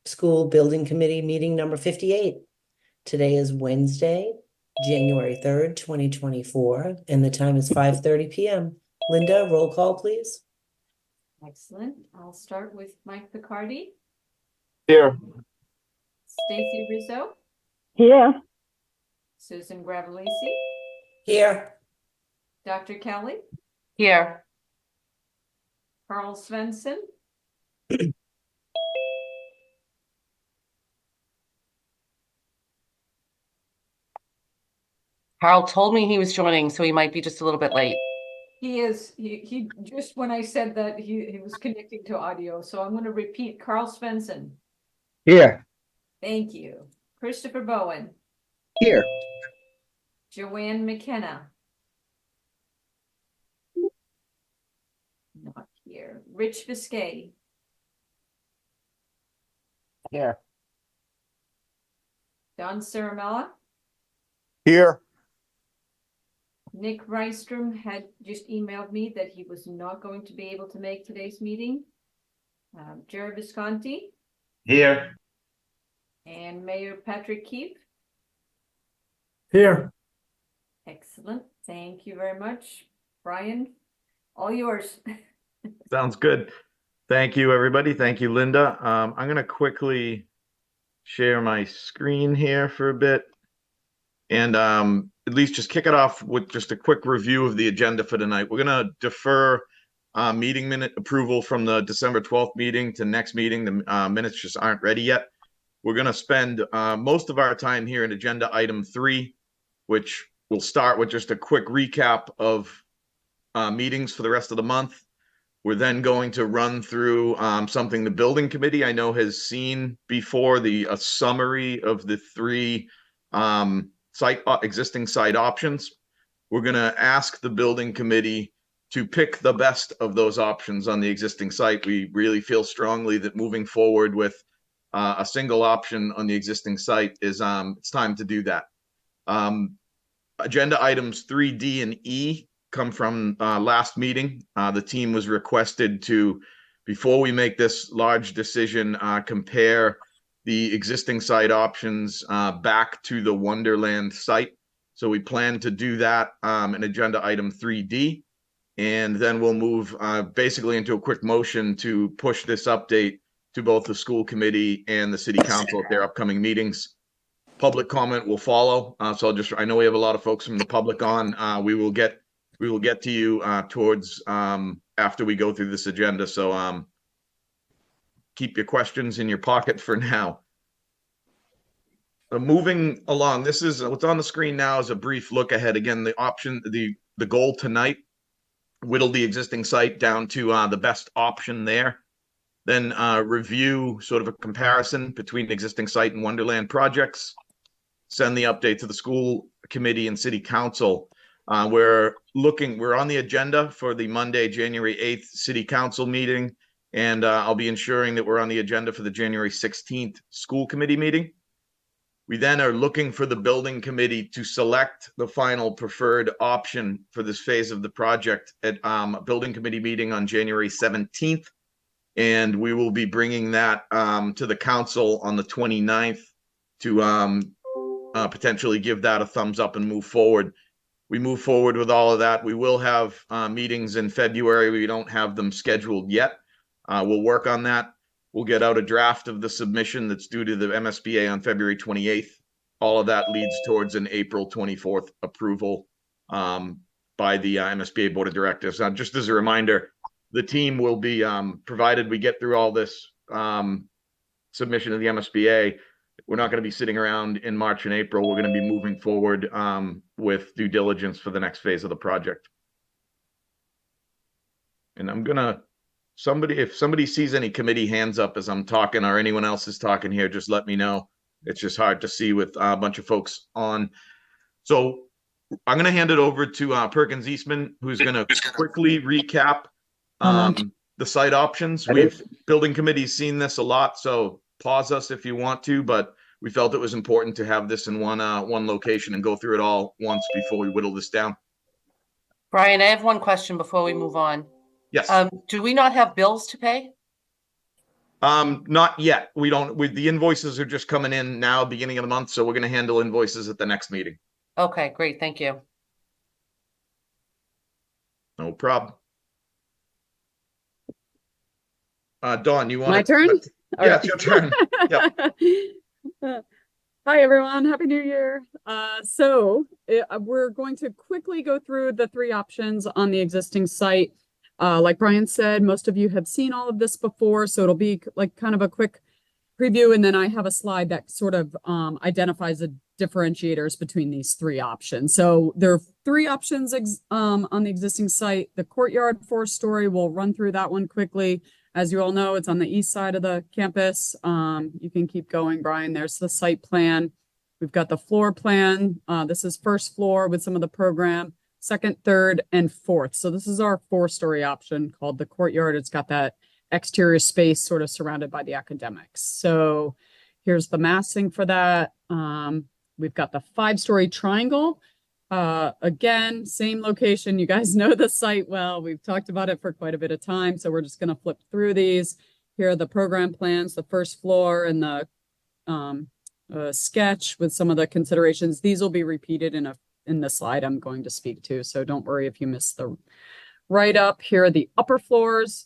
School Building Committee meeting number 58. Today is Wednesday, January 3rd, 2024, and the time is 5:30 p.m. Linda, roll call, please. Excellent. I'll start with Mike Picardi, Here. Stacy Rizzo, Here. Susan Gravellisi, Here. Dr. Kelly, Here. Carl Svensson, Carl told me he was joining, so he might be just a little bit late. he just when I said that he was connecting to audio, so I'm going to repeat. Carl Svensson. Here. Thank you. Christopher Bowen. Here. Joanne McKenna. Not here. Rich Biscay. Here. Don Ciaramella. Here. Nick Rystrom had just emailed me that he was not going to be able to make today's meeting. Jerry Visconti. Here. And Mayor Patrick Keefe. Here. Excellent. Thank you very much. Brian, all yours. Sounds good. Thank you, everybody. Thank you, Linda. I'm going to quickly share my screen here for a bit and at least just kick it off with just a quick review of the agenda for tonight. We're going to defer meeting minute approval from the December 12th meeting to next meeting. The minutes just aren't ready yet. We're going to spend most of our time here in agenda item 3, which will start with just a quick recap of meetings for the rest of the month. We're then going to run through something the building committee I know has seen before, a summary of the 3 existing site options. We're going to ask the building committee to pick the best of those options on the existing site. We really feel strongly that moving forward with a single option on the existing site is it's time to do that. Agenda items 3D and E come from last meeting. The team was requested to, before we make this large decision, compare the existing site options back to the Wonderland site. So we plan to do that in agenda item 3D. And then we'll move basically into a quick motion to push this update to both the school committee and the city council at their upcoming meetings. Public comment will follow. So I know we have a lot of folks from the public on. We will get to you towards after we go through this agenda. So keep your questions in your pocket for now. Moving along, this is what's on the screen now is a brief look ahead. Again, the goal tonight, whittle the existing site down to the best option there. Then review sort of a comparison between the existing site and Wonderland projects. Send the update to the school committee and city council. We're on the agenda for the Monday, January 8th city council meeting. And I'll be ensuring that we're on the agenda for the January 16th school committee meeting. We then are looking for the building committee to select the final preferred option for this phase of the project at a building committee meeting on January 17th. And we will be bringing that to the council on the 29th to potentially give that a thumbs up and move forward. We move forward with all of that. We will have meetings in February. We don't have them scheduled yet. We'll work on that. We'll get out a draft of the submission that's due to the MSBA on February 28th. All of that leads towards an April 24th approval by the MSBA Board of Directors. Now, just as a reminder, the team will be, provided we get through all this submission of the MSBA, we're not going to be sitting around in March and April. We're going to be moving forward with due diligence for the next phase of the project. And I'm going to, if somebody sees any committee hands up as I'm talking or anyone else is talking here, just let me know. It's just hard to see with a bunch of folks on. So I'm going to hand it over to Perkins Eastman, who's going to quickly recap the site options. Building committee's seen this a lot, so pause us if you want to, but we felt it was important to have this in one location and go through it all once before we whittle this down. Brian, I have one question before we move on. Yes. Do we not have bills to pay? Not yet. We don't, the invoices are just coming in now, beginning of the month, so we're gonna handle invoices at the next meeting. Okay, great, thank you. No problem. Dawn, you want My turn? All Yeah, right. it's your turn. Hi, everyone. Happy New Year. We're going to quickly go through the three options on the existing site. Like Brian said, most of you have seen all of this before, so it'll be like kind of a quick preview. And then I have a slide that sort of identifies the differentiators between these three options. So there are three options on the existing site. The courtyard 4-story, we'll run through that one quickly. As you all know, it's on the east side of the campus. You can keep going, Brian. There's the site plan. We've got the floor plan. This is first floor with some of the program, second, third, and fourth. So this is our 4-story option called the courtyard. It's got that exterior space sort of surrounded by the academics. So here's the massing for that. We've got the 5-story triangle. Again, same location. You guys know the site well. We've talked about it for quite a bit of time. So we're just going to flip through these. Here are the program plans, the first floor and the sketch with some of the considerations. These will be repeated in the slide I'm going to speak to. So don't worry if you missed the write-up. Here are the upper floors.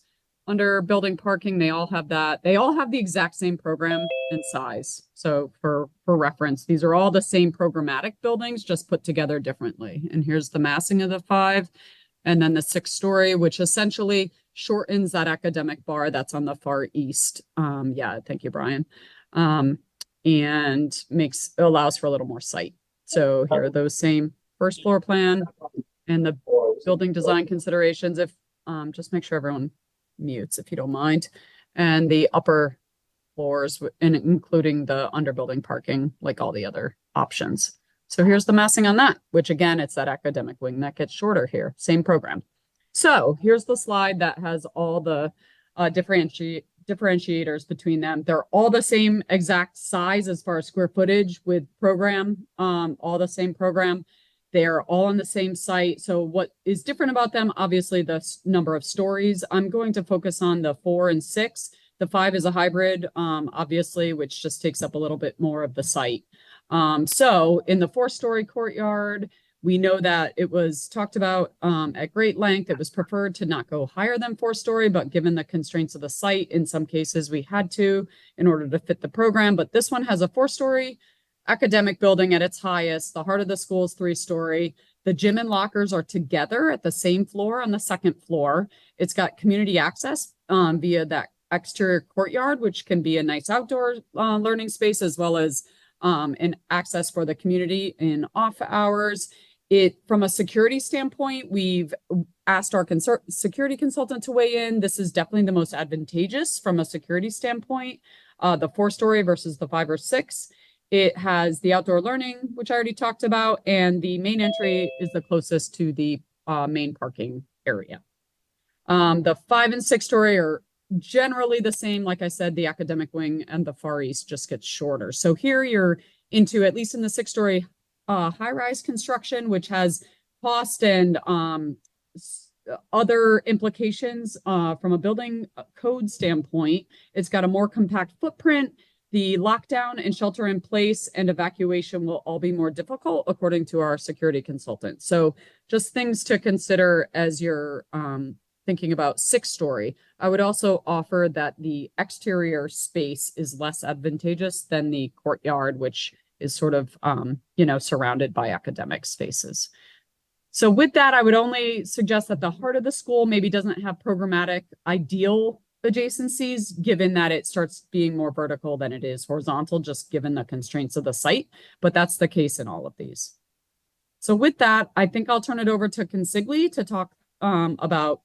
Under building parking, they all have that. They all have the exact same program and size. So for reference, these are all the same programmatic buildings, just put together differently. And here's the massing of the 5. And then the 6-story, which essentially shortens that academic bar that's on the far east. Yeah, thank you, Brian. And allows for a little more sight. So here are those same first floor plan and the building design considerations. If just make sure everyone mutes if you don't mind, and the upper floors and including the underbuilding parking like all the other options. So here's the massing on that, which again, it's that academic wing that gets shorter here, same program. So here's the slide that has all the differentiators between them. They're all the same exact size as far as square footage with program, all the same program. They're all on the same site. So what is different about them? Obviously, the number of stories. I'm going to focus on the 4 and 6. The 5 is a hybrid, obviously, which just takes up a little bit more of the site. So in the 4-story courtyard, we know that it was talked about at great length. It was preferred to not go higher than 4-story, but given the constraints of the site, in some cases we had to in order to fit the program. But this one has a 4-story academic building at its highest. The heart of the school is 3-story. The gym and lockers are together at the same floor on the second floor. It's got community access via that exterior courtyard, which can be a nice outdoor learning space, as well as an access for the community in off hours. From a security standpoint, we've asked our security consultant to weigh in. This is definitely the most advantageous from a security standpoint, the 4-story versus the 5 or 6. It has the outdoor learning, which I already talked about, and the main entry is the closest to the main parking area. The 5 and 6-story are generally the same. Like I said, the academic wing and the far east just gets shorter. So here you're into, at least in the 6-story high-rise construction, which has cost and other implications from a building code standpoint. It's got a more compact footprint. The lockdown and shelter in place and evacuation will all be more difficult, according to our security consultant. So just things to consider as you're thinking about 6-story. I would also offer that the exterior space is less advantageous than the courtyard, which is sort of, surrounded by academic spaces. So with that, I would only suggest that the heart of the school maybe doesn't have programmatic ideal adjacencies, given that it starts being more vertical than it is horizontal, just given the constraints of the site. But that's the case in all of these. So with that, I think I'll turn it over to Consigli to talk about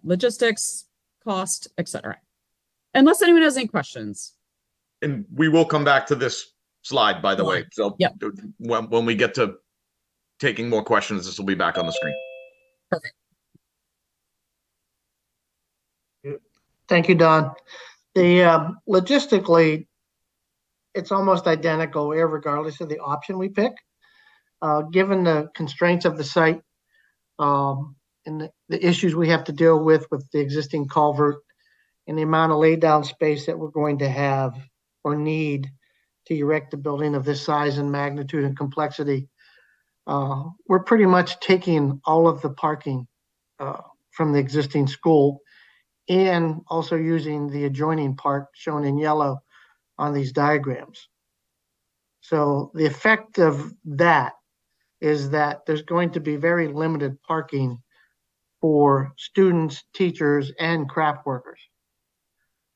logistics, cost, etc. Unless anyone has any questions. And we will come back to this slide, by the way. So Yep. when we get to taking more questions, this will be back on the screen. Perfect. Thank you, Don. The logistically, it's almost identical regardless of the option we pick. Given the constraints of the site and the issues we have to deal with the existing culvert and the amount of laydown space that we're going to have or need to erect a building of this size and magnitude and complexity, we're pretty much taking all of the parking from the existing school and also using the adjoining park shown in yellow on these diagrams. So the effect of that is that there's going to be very limited parking for students, teachers, and craft workers.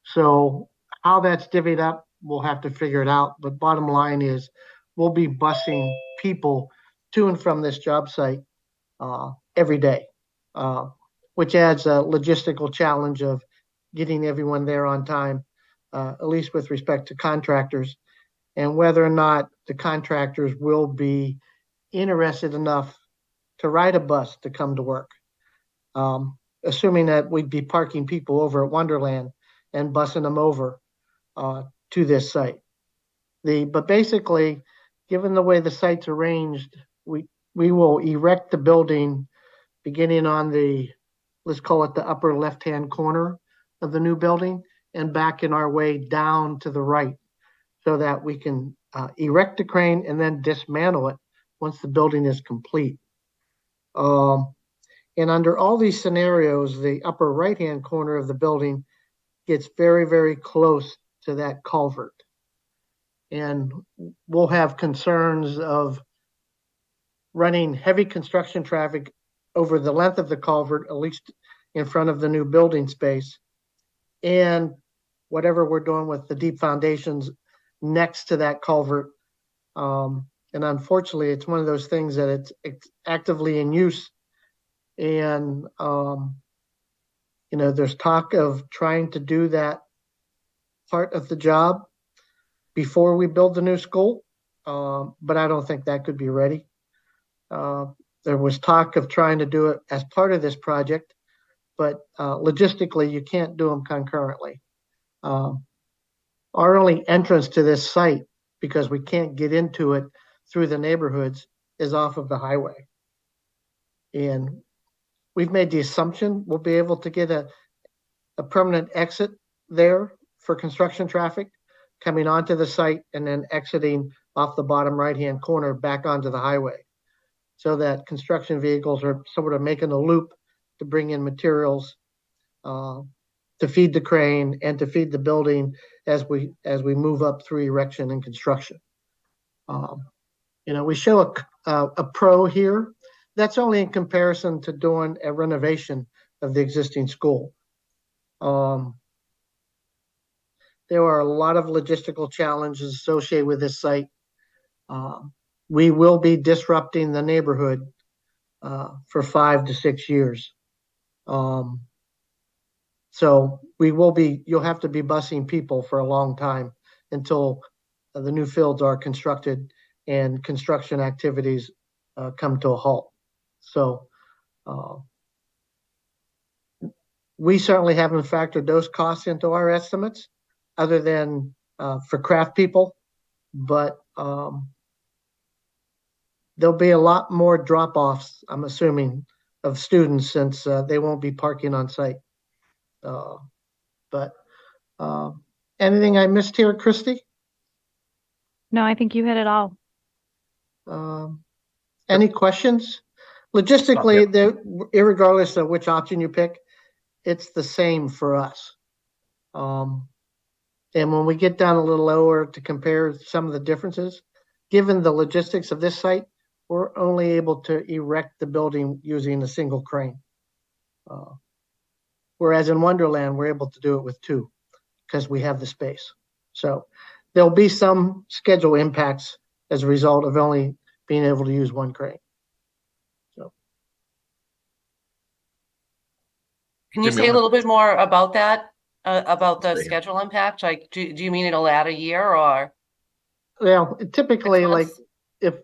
So how that's divvied up, we'll have to figure it out. But bottom line is we'll be busing people to and from this job site every day, which adds a logistical challenge of getting everyone there on time, at least with respect to contractors, and whether or not the contractors will be interested enough to ride a bus to come to work. Assuming that we'd be parking people over at Wonderland and busing them over to this site. But basically, given the way the site's arranged, we will erect the building beginning on the, let's call it the upper left-hand corner of the new building and backing our way down to the right so that we can erect the crane and then dismantle it once the building is complete. And under all these scenarios, the upper right-hand corner of the building gets very, very close to that culvert. And we'll have concerns of running heavy construction traffic over the length of the culvert, at least in front of the new building space, and whatever we're doing with the deep foundations next to that culvert. And unfortunately, it's one of those things that it's actively in use. And, there's talk of trying to do that part of the job before we build the new school. But I don't think that could be ready. There was talk of trying to do it as part of this project, but logistically, you can't do them concurrently. Our only entrance to this site, because we can't get into it through the neighborhoods, is off of the highway. And we've made the assumption we'll be able to get a permanent exit there for construction traffic coming onto the site and then exiting off the bottom right-hand corner back onto the highway, so that construction vehicles are sort of making a loop to bring in materials to feed the crane and to feed the building as we move up through erection and construction. We show a pro here. That's only in comparison to doing a renovation of the existing school. There are a lot of logistical challenges associated with this site. We will be disrupting the neighborhood for 5 to 6 years. So you'll have to be busing people for a long time until the new fields are constructed and construction activities come to a halt. So we certainly haven't factored those costs into our estimates, other than for craft people, but there'll be a lot more drop-offs, I'm assuming, of students, since they won't be parking on site. But anything I missed here, Christy? No, I think you hit it all. Any questions? Logistically, irregardless of which option you pick, it's the same for us. And when we get down a little lower to compare some of the differences, given the logistics of this site, we're only able to erect the building using a single crane. Whereas in Wonderland, we're able to do it with 2 because we have the space. So there'll be some schedule impacts as a result of only being able to use 1 crane. So, Can you Jimmy, say a wanna- little bit more about that? About the Say it. schedule impact? Like, do you mean it'll add a year or? well, typically, 6 like months?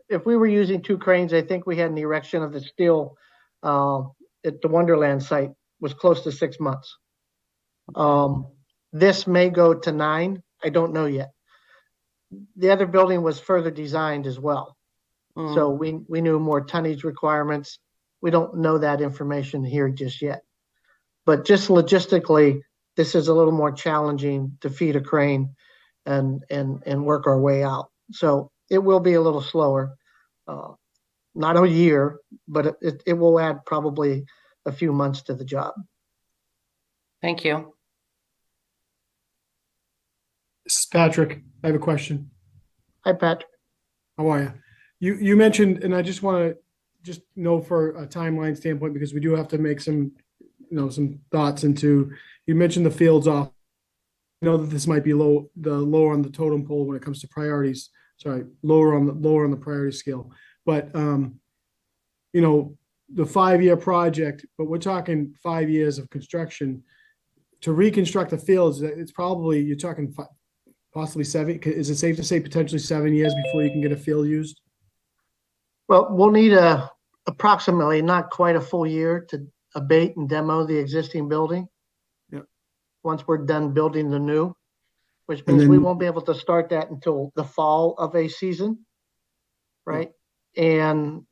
if we were using 2 cranes, I think we had an erection of the steel at the Wonderland site was close to 6 months. This may go to 9. I don't know yet. The other building was further designed as well. So we knew more tonnage requirements. We don't know that information here just yet. But just logistically, this is a little more challenging to feed a crane and work our way out. So it will be a little slower. Not a year, but it will add probably a few months to the job. Thank you. This is Patrick. I have a question. Hi, Patrick. How are you? You mentioned, and I just want to just know for a timeline standpoint, because we do have to make some, some thoughts into, you mentioned the fields off. I know that this might be lower on the totem pole when it comes to priorities. Sorry, lower on the priority scale. But the 5-year project, but we're talking 5 years of construction to reconstruct the fields. It's probably, you're talking possibly 7. Is it safe to say potentially 7 years before you can get a field used? Well, we'll need approximately not quite a full year to abate and demo the existing building. Yep. Once we're done building the new, which And means we then- won't be able to start that until the fall of a season, right? And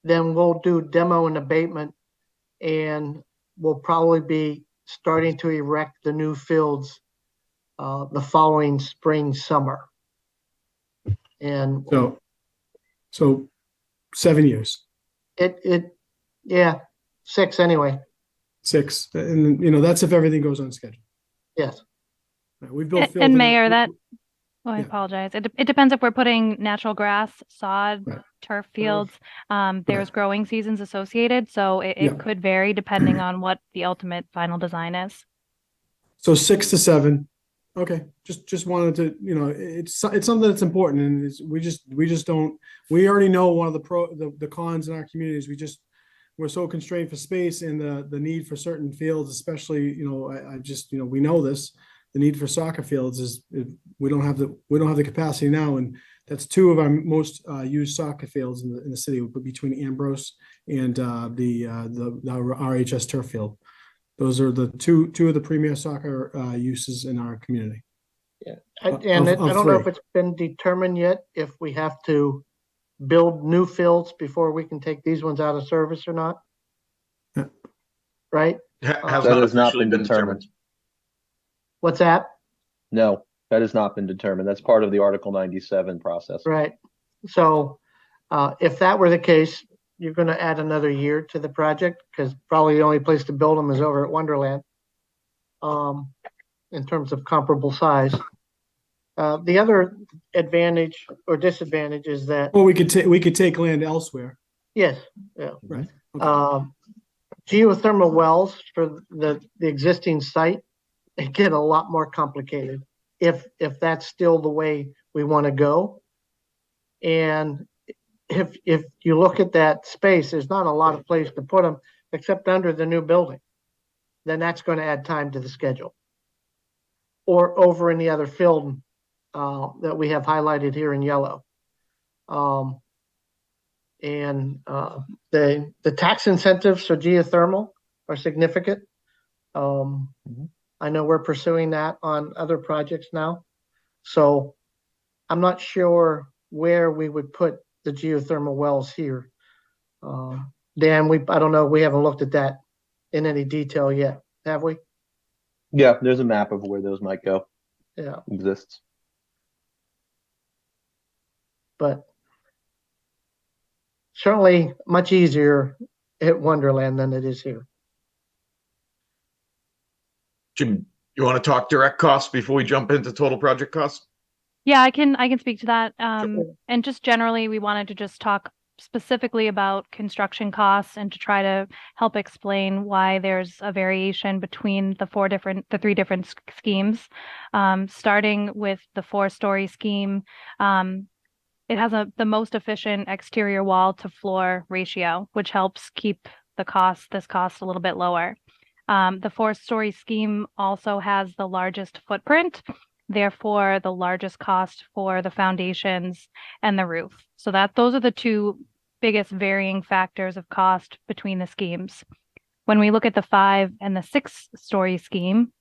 then we'll do demo and abatement, and we'll probably be starting to erect the new fields the following spring, summer. And So 7 years. yeah, 6 anyway. 6, and that's if everything goes on schedule. Yes. Right, we've built fields And in Mayor, that. I Yeah. apologize. It depends if we're putting natural grass, sod, Right. turf fields. There's growing seasons associated, so it Yeah. could vary depending on what the ultimate final design is. So 6 to 7. Okay, just wanted to, it's something that's important, and we just don't. We already know one of the cons in our communities. We're so constrained for space, and the need for certain fields, especially, we know this. The need for soccer fields is we don't have the capacity now, and that's 2 of our most used soccer fields in the city, between Ambrose and the RHS turf field. Those are the two of the premier soccer uses in our community. Yeah, Of I don't know if 3. it's been determined yet if we have to build new fields before we can take these ones out of service or not. Yeah. Right? Has That not has not officially been determined. What's that? No, that has not been determined. That's part of the Article 97 process. Right. So if that were the case, you're going to add another year to the project, because probably the only place to build them is over at Wonderland in terms of comparable size. The other advantage or disadvantage is that, Well, we could take land elsewhere, yes, yeah. right? Okay. Geothermal wells for the existing site, they get a lot more complicated if that's still the way we want to go. And if you look at that space, there's not a lot of place to put them except under the new building. Then that's going to add time to the schedule. Or over in the other field that we have highlighted here in yellow. And the tax incentives for geothermal are significant. I know we're pursuing that on other projects now. So I'm not sure where we would put the geothermal wells here. Dan, I don't know, we haven't looked at that in any detail yet, have we? Yeah, there's a map of where those might go. Yeah, Exists. but certainly much easier at Wonderland than it is here. Jim, you want to talk direct costs before we jump into total project costs? Yeah, I can speak to that. Sure. And just generally, we wanted to just talk specifically about construction costs and to try to help explain why there's a variation between the 3 different schemes. Starting with the 4-story scheme, it has the most efficient exterior wall to floor ratio, which helps keep this cost a little bit lower. The 4-story scheme also has the largest footprint, therefore the largest cost for the foundations and the roof. So those are the 2 biggest varying factors of cost between the schemes. When we look at the 5 and the 6-story scheme,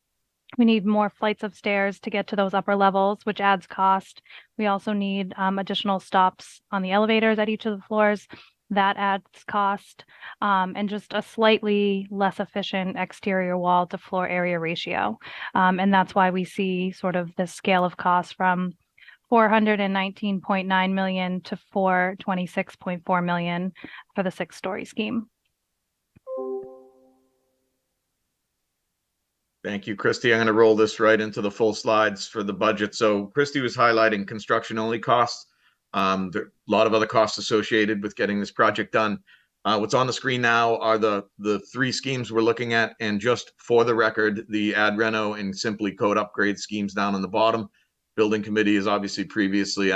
we need more flights of stairs to get to those upper levels, which adds cost. We also need additional stops on the elevators at each of the floors, that adds cost, and just a slightly less efficient exterior wall to floor area ratio. And that's why we see sort of the scale of cost from 419.9 million to 426.4 million for the 6-story scheme. Thank you, Christy. I'm going to roll this right into the full slides for the budget. So Christy was highlighting construction only costs. There are a lot of other costs associated with getting this project done. What's on the screen now are the 3 schemes we're looking at. And just for the record, the ad reno and simply code upgrade schemes down on the bottom. Building committee has obviously previously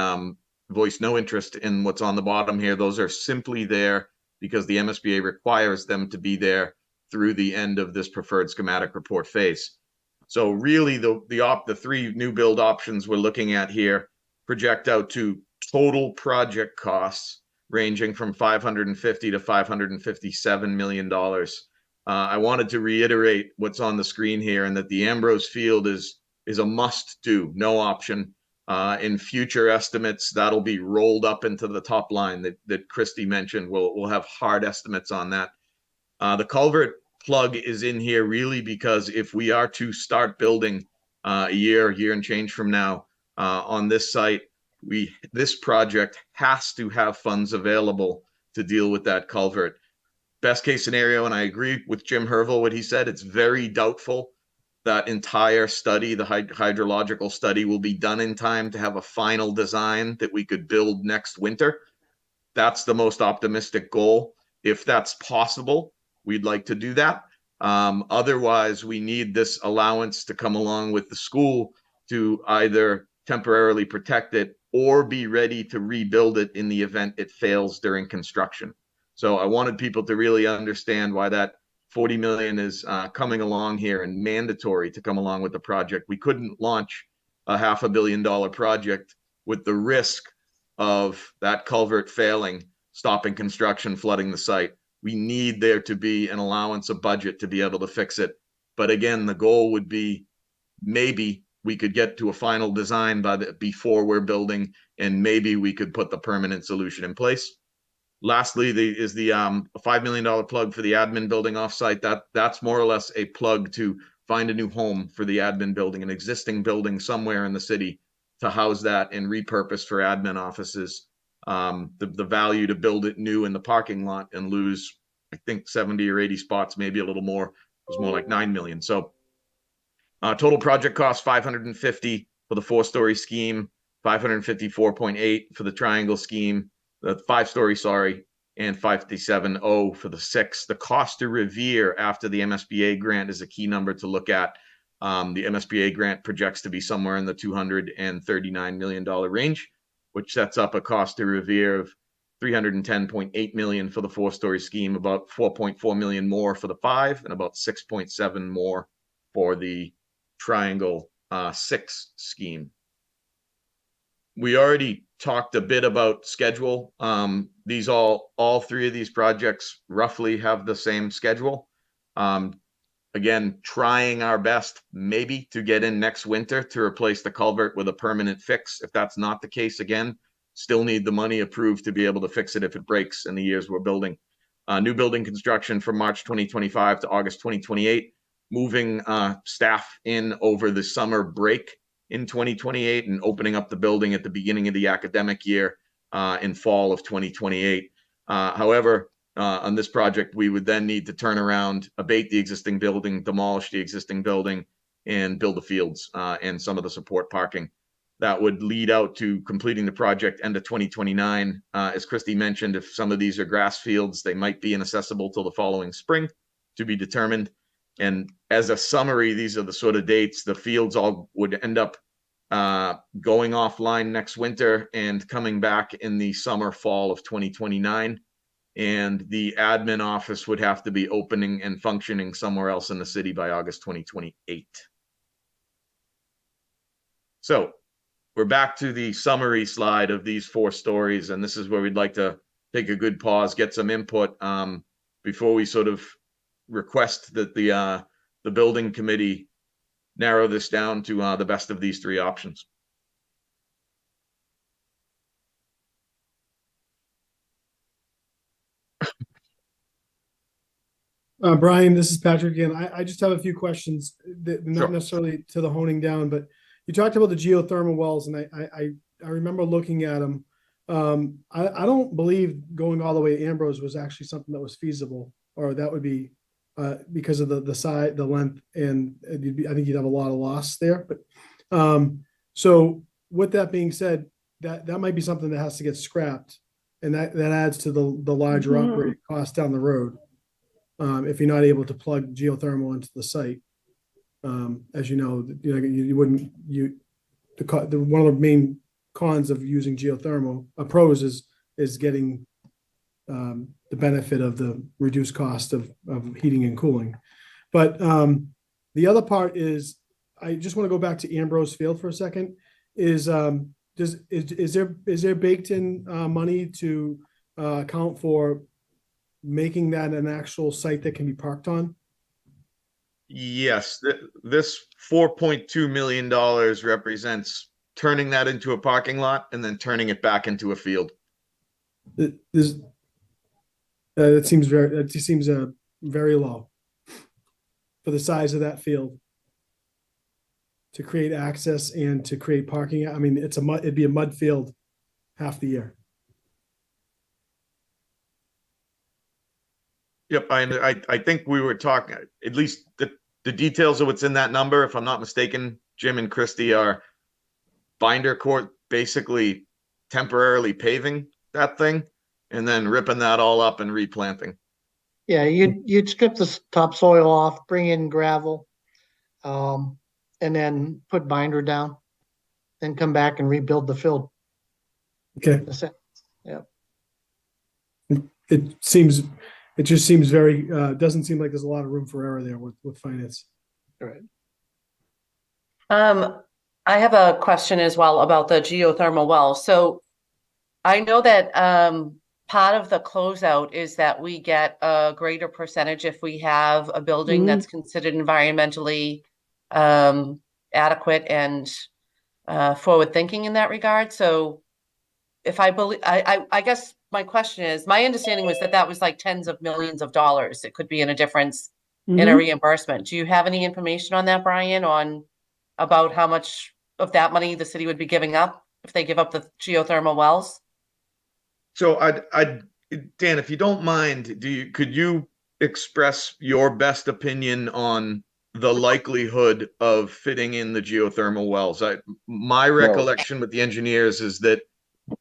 voiced no interest in what's on the bottom here. Those are simply there because the MSBA requires them to be there through the end of this preferred schematic report phase. So really the 3 new build options we're looking at here project out to total project costs ranging from $550 to $557 million. I wanted to reiterate what's on the screen here and that the Ambrose Field is a must do, no option. In future estimates, that'll be rolled up into the top line that Christy mentioned. We'll have hard estimates on that. The culvert plug is in here really because if we are to start building a year and change from now on this site, this project has to have funds available to deal with that culvert. Best case scenario, and I agree with Jim Hervel, what he said, it's very doubtful that entire study, the hydrological study, will be done in time to have a final design that we could build next winter. That's the most optimistic goal. If that's possible, we'd like to do that. Otherwise, we need this allowance to come along with the school to either temporarily protect it or be ready to rebuild it in the event it fails during construction. So I wanted people to really understand why that 40 million is coming along here and mandatory to come along with the project. We couldn't launch a $500 million project with the risk of that culvert failing, stopping construction, flooding the site. We need there to be an allowance, a budget to be able to fix it. But again, the goal would be maybe we could get to a final design before we're building, and maybe we could put the permanent solution in place. Lastly, is the $5 million plug for the admin building offsite. That's more or less a plug to find a new home for the admin building, an existing building somewhere in the city to house that and repurpose for admin offices. The value to build it new in the parking lot and lose, I think, 70 or 80 spots, maybe a little more, was more like 9 million. So total project cost 550 for the 4-story scheme, 554.8 for the triangle scheme, the 5-story, sorry, and 557.0 for the 6. The cost to Revere after the MSBA grant is a key number to look at. The MSBA grant projects to be somewhere in the $239 million range, which sets up a cost to Revere of $310.8 million for the 4-story scheme, about 4.4 million more for the 5, and about 6.7 more for the triangle 6 scheme. We already talked a bit about schedule. These all 3 of these projects roughly have the same schedule. Again, trying our best maybe to get in next winter to replace the culvert with a permanent fix. If that's not the case, again, still need the money approved to be able to fix it if it breaks in the years we're building. New building construction from March 2025 to August 2028, moving staff in over the summer break in 2028 and opening up the building at the beginning of the academic year in fall of 2028. However, on this project, we would then need to turn around, abate the existing building, demolish the existing building, and build the fields and some of the support parking. That would lead out to completing the project end of 2029. As Christy mentioned, if some of these are grass fields, they might be inaccessible till the following spring, to be determined. And as a summary, these are the sort of dates. The fields all would end up going offline next winter and coming back in the summer, fall of 2029. And the admin office would have to be opening and functioning somewhere else in the city by August 2028. So we're back to the summary slide of these 4 stories. And this is where we'd like to take a good pause, get some input before we sort of request that the building committee narrow this down to the best of these 3 options. Brian, this is Patrick again. I just have a few questions that not Sure. necessarily to the honing down, but you talked about the geothermal wells, and I remember looking at them. I don't believe going all the way to Ambrose was actually something that was feasible, or that would be because of the size, the length, and I think you'd have a lot of loss there. But so with that being said, that might be something that has to get scrapped, and that adds to the larger operating cost down the road. If you're not able to plug geothermal into the site, as you know, you wouldn't one of the main cons of using geothermal, pros is getting the benefit of the reduced cost of heating and cooling. But the other part is, I just want to go back to Ambrose Field for a second. Is there baked in money to account for making that an actual site that can be parked on? Yes, this $4.2 million represents turning that into a parking lot and then turning it back into a field. That seems very low for the size of that field to create access and to create parking. I mean, it'd be a mud field half the year. Yep, I think we were talking, at least the details of what's in that number, if I'm not mistaken, Jim and Christy, are binder court basically temporarily paving that thing and then ripping that all up and replanting. Yeah, you'd strip the topsoil off, bring in gravel, and then put binder down, then come back and rebuild the field. Okay. That's it. Yeah. It just seems very, doesn't seem like there's a lot of room for error there with finance. Right. I have a question as well about the geothermal well. So I know that part of the closeout is that we get a greater percentage if we have a building that's considered environmentally adequate and forward thinking in that regard. So if I believe, I guess my question is, my understanding was that was like tens of millions of dollars. It could be in a difference in a reimbursement. Do you have any information on that, Brian, about how much of that money the city would be giving up if they give up the geothermal wells? So Dan, if you don't mind, could you express your best opinion on the likelihood of fitting in the geothermal wells? My recollection with the engineers is that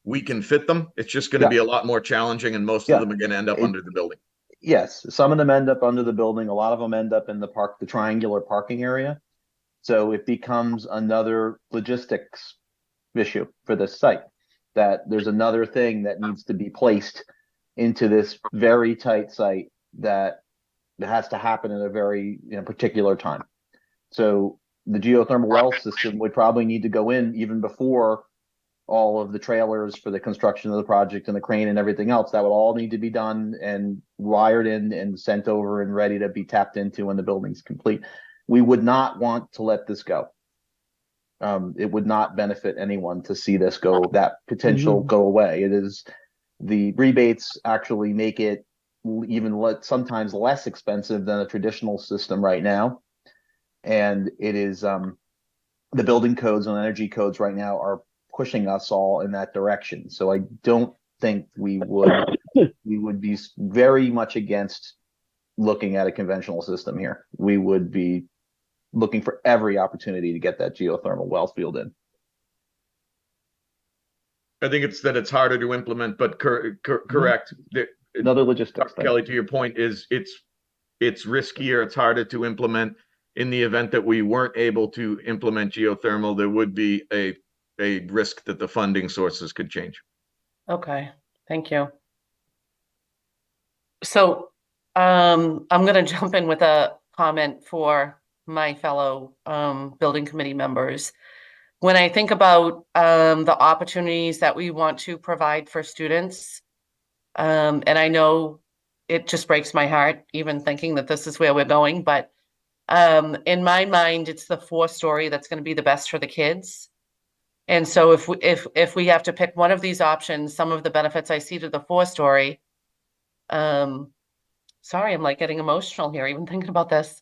we can fit them. It's just going to be a lot more challenging, and most of them are going to end up under the building. Yes, some of them end up under the building. A lot of them end up in the triangular parking area. So it becomes another logistics issue for this site, that there's another thing that needs to be placed into this very tight site that has to happen at a very particular time. So the geothermal well system would probably need to go in even before all of the trailers for the construction of the project and the crane and everything else. That would all need to be done and wired in and sent over and ready to be tapped into when the building's complete. We would not want to let this go. It would not benefit anyone to see this go, that potential go away. It is, the rebates actually make it even sometimes less expensive than a traditional system right now. And it is, the building codes and energy codes right now are pushing us all in that direction. So I don't think we would be very much against looking at a conventional system here. We would be looking for every opportunity to get that geothermal well field in. I think it's harder to implement, but correct. Another logistics thing. Kelly, to your point, is it's riskier, it's harder to implement. In the event that we weren't able to implement geothermal, there would be a risk that the funding sources could change. Okay, thank you. So I'm going to jump in with a comment for my fellow building committee members. When I think about the opportunities that we want to provide for students, and I know it just breaks my heart even thinking that this is where we're going, but in my mind, it's the 4-story that's going to be the best for the kids. And so if we have to pick one of these options, some of the benefits I see to the 4-story, sorry, I'm like getting emotional here, even thinking about this,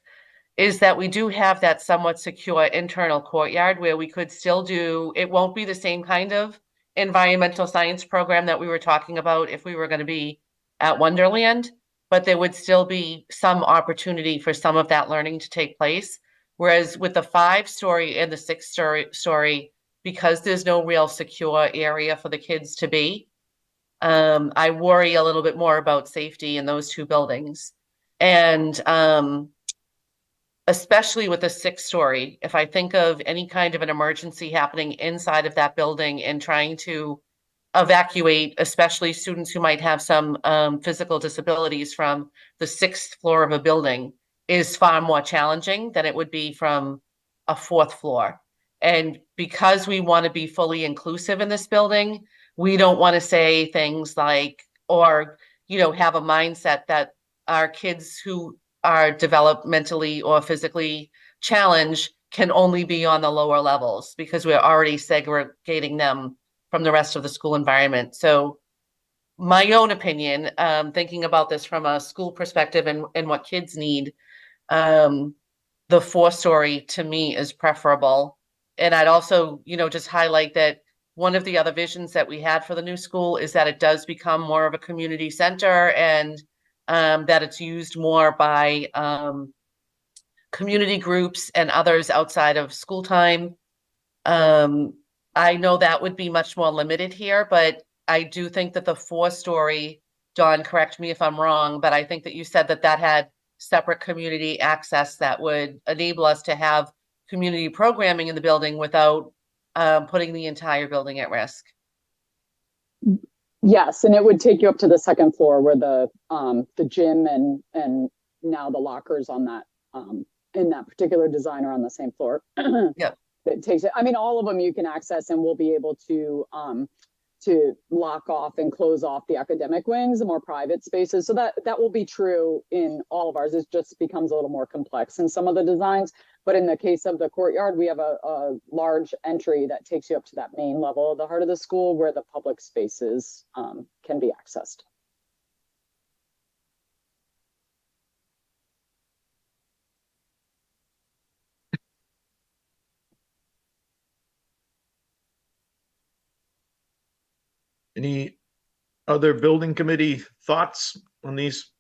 is that we do have that somewhat secure internal courtyard where we could still do, it won't be the same kind of environmental science program that we were talking about if we were going to be at Wonderland, but there would still be some opportunity for some of that learning to take place. Whereas with the 5-story and the 6-story, because there's no real secure area for the kids to be, I worry a little bit more about safety in those two buildings. And especially with the 6-story, if I think of any kind of an emergency happening inside of that building and trying to evacuate, especially students who might have some physical disabilities from the 6th floor of a building, is far more challenging than it would be from a 4th floor. And because we want to be fully inclusive in this building, we don't want to say things like, or, have a mindset that our kids who are developmentally or physically challenged can only be on the lower levels because we're already segregating them from the rest of the school environment. So my own opinion, thinking about this from a school perspective and what kids need, the 4-story to me is preferable. And I'd also, just highlight that one of the other visions that we had for the new school is that it does become more of a community center, and that it's used more by community groups and others outside of school time. I know that would be much more limited here, but I do think that the 4-story, Dawn, correct me if I'm wrong, but I think that you said that that had separate community access that would enable us to have community programming in the building without putting the entire building at risk. Yes, and it would take you up to the 2nd floor where the gym and now the lockers on that in that particular design are on the same floor. Yep. It takes it. I mean, all of them you can access, and we'll be able to lock off and close off the academic wings, the more private spaces. So that will be true in all of ours. It just becomes a little more complex in some of the designs. But in the case of the courtyard, we have a large entry that takes you up to that main level of the heart of the school where the public spaces can be accessed. Any other building committee thoughts on these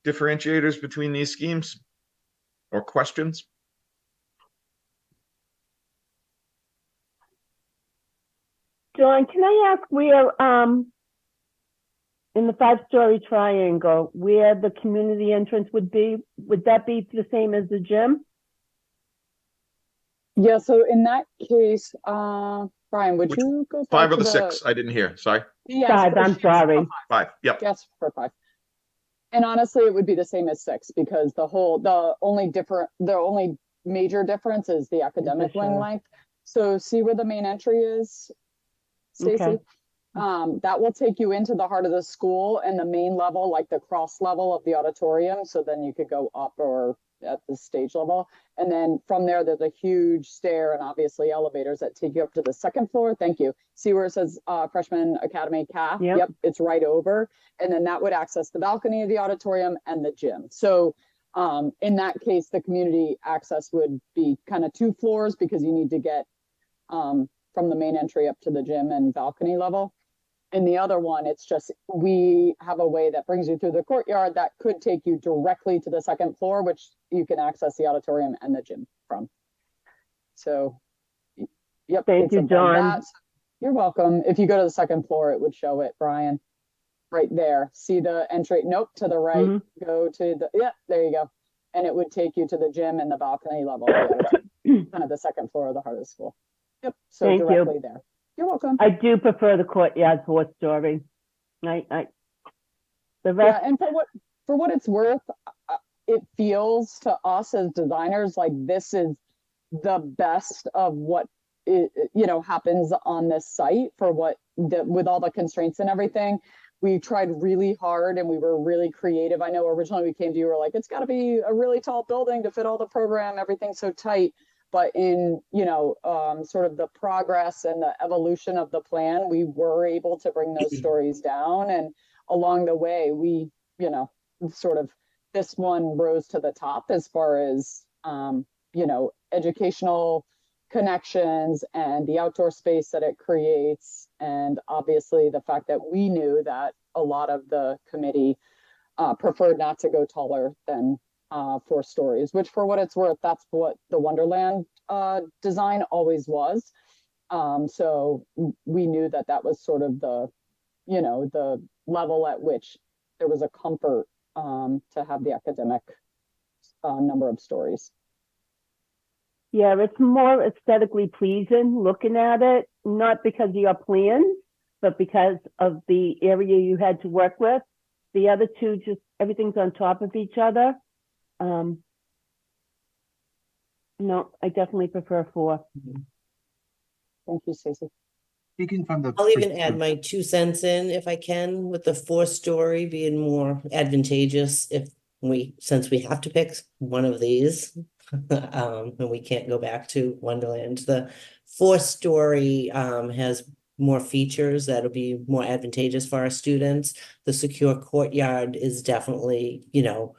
differentiators between these schemes or questions? John, can I ask where, in the 5-story triangle, where the community entrance would be? Would that be the same as the gym? Yeah, so in that case, Brian, would you go back 5 or to the 6? I didn't hear. Sorry. Yes, 5, I'm sorry. 5. Yep. Yes, for 5. And honestly, it would be the same as 6 because the only major difference is the academic wing length. So see where the main entry is, Stacy? Okay. That will take you into the heart of the school and the main level, like the cross level of the auditorium. So then you could go up or at the stage level. And then from there, there's a huge stair and obviously elevators that take you up to the 2nd floor. Thank you. See where it says Freshman Academy CAF? Yep. It's right over. And then that would access the balcony of the auditorium and the gym. So in that case, the community access would be kind of 2 floors because you need to get from the main entry up to the gym and balcony level. And the other one, it's just, we have a way that brings you through the courtyard that could take you directly to the 2nd floor, which you can access the auditorium and the gym from. So, yep. Thank you, John. You're welcome. If you go to the 2nd floor, it would show it, Brian. Right there. See the entry? Nope, to the right. Mm-hmm. Go to the, yeah, there you go. And it would take you to the gym and the balcony level, kind of the 2nd floor of the heart of the school. Yep, so Thank directly you. there. You're welcome. I do prefer the courtyard 4-story. The rest, Yeah, and for what it's worth, it feels to us as designers like this is the best of what happens on this site for with all the constraints and everything. We tried really hard and we were really creative. I know originally we came to you, we were like, it's got to be a really tall building to fit all the program, everything's so tight. But in, sort of the progress and the evolution of the plan, we were able to bring those stories down. And along the way, we, sort of this one rose to the top as far as, you know, educational connections and the outdoor space that it creates. And obviously the fact that we knew that a lot of the committee preferred not to go taller than 4 stories, which for what it's worth, that's what the Wonderland design always was. So we knew that that was sort of the, you know, the level at which there was a comfort to have the academic number of stories. Yeah, it's more aesthetically pleasing looking at it, not because of your plans, but because of the area you had to work with. The other two, just everything's on top of each other. No, I definitely prefer 4. Thank you, Stacey. Speaking from the. I'll even add my 2 cents in if I can, with the 4-story being more advantageous since we have to pick one of these. And we can't go back to Wonderland. The 4-story has more features that'll be more advantageous for our students. The secure courtyard is definitely, you know,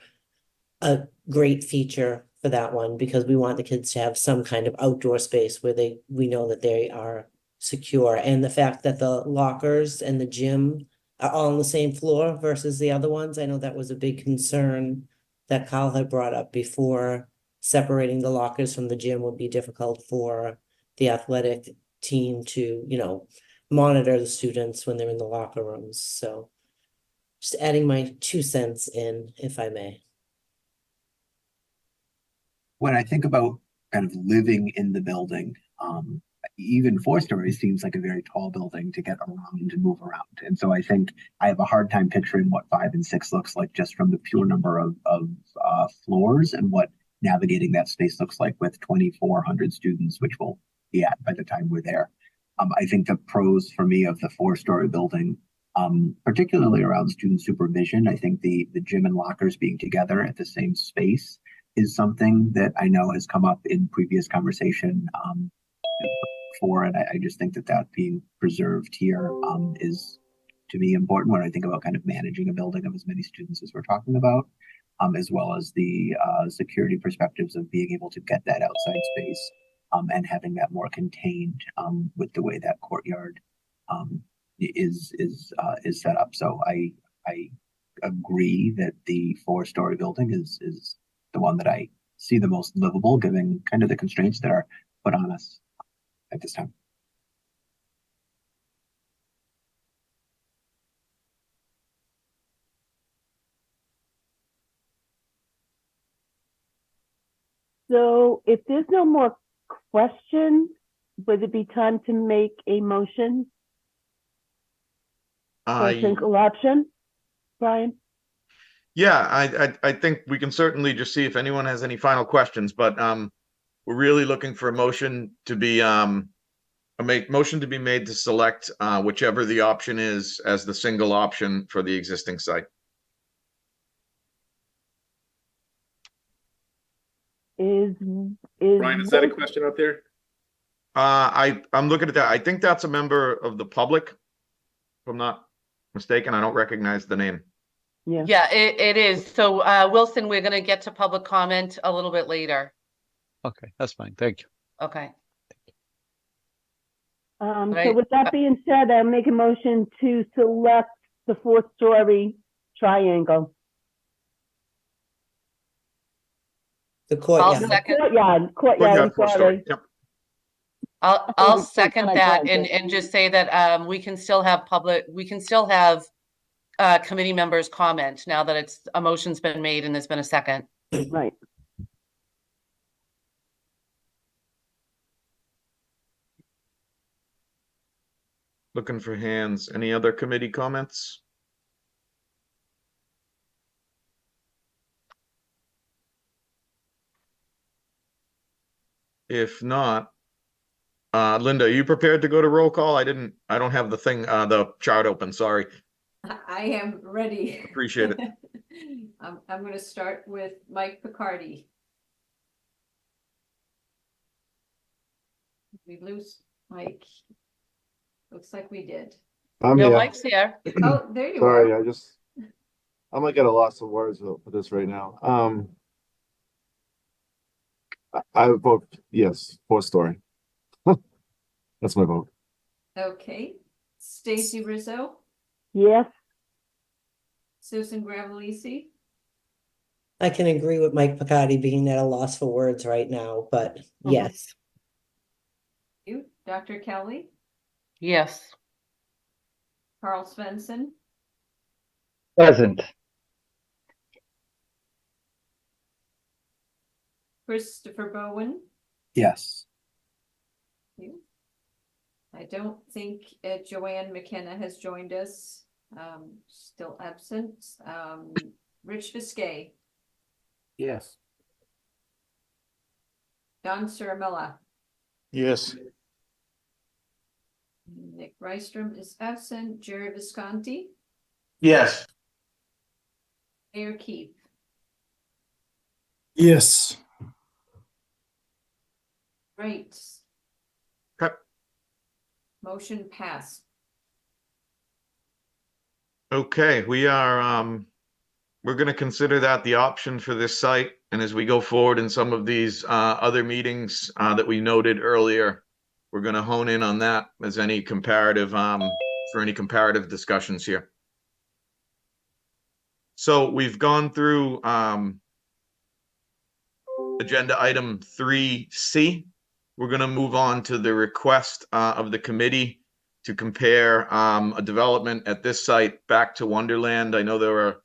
a great feature for that one, because we want the kids to have some kind of outdoor space where we know that they are secure. And the fact that the lockers and the gym are all on the same floor versus the other ones, I know that was a big concern that Kyle had brought up before. Separating the lockers from the gym would be difficult for the athletic team to, you know, monitor the students when they're in the locker rooms. So just adding my 2 cents in, if I may. When I think about kind of living in the building, even 4 stories seems like a very tall building to get around and move around. And so I think I have a hard time picturing what 5 and 6 looks like just from the pure number of floors, and what navigating that space looks like with 2,400 students, which we'll be at by the time we're there. I think the pros for me of the 4-story building, particularly around student supervision, I think the gym and lockers being together at the same space is something that I know has come up in previous conversation before, and I just think that being preserved here is, to me, important when I think about kind of managing a building of as many students as we're talking about. As well as the security perspectives of being able to get that outside space and having that more contained with the way that courtyard is set up. So I agree that the 4-story building is the one that I see the most livable, given kind of the constraints that are put on us at this time. So if there's no more questions, would it be time to make a motion for a single option, Brian? Yeah, I think we can certainly just see if anyone has any final questions, but we're really looking for a motion to be motion to be made to select whichever the option is as the single option for the existing site. Brian, is that a question up there? I'm looking at that. I think that's a member of the public, if I'm not mistaken. I don't recognize the name. Yeah, it is. So Wilson, we're going to get to public comment a little bit later. Okay, that's fine. Thank you. Okay. So with that being said, I'll make a motion to select the 4-story triangle. The courtyard. Courtyard, sorry. Yep. I'll second that and just say that we can still have committee members comment now that a motion's been made and there's been a second. Right. Looking for hands. Any other committee comments? If not, Linda, are you prepared to go to roll call? I don't have the chart open, sorry. I am ready. Appreciate it. I'm going to start with Mike Picardi. Did we lose Mike? Looks like we did. No, Mike's here. Oh, there you Sorry, are. I just I'm gonna get a loss of words for this right now. I would vote yes, 4-story. That's my vote. Okay. Stacy Rizzo, Yes, Susan Gravellisi, I can agree with Mike Picardi being at a loss for words right now, but yes. you, Dr. Kelly, Yes. Carl Svensson, Present. Christopher Bowen. Yes. You. I don't think Joanne McKenna has joined us, still absent. Rich Viscay, Yes. Don Ciramella, Yes. Nick Rystrom is absent, Jerry Visconti, Yes. Mayor Keith. Yes. Right. Okay. Motion passed. Okay, we are, we're gonna consider that the option for this site, and as we go forward in some of these, other meetings, that we noted earlier, we're gonna hone in on that as any comparative, for any comparative discussions here. So we've gone through, agenda item 3C. We're gonna move on to the request, of the committee to compare, a development at this site back to Wonderland. I know there were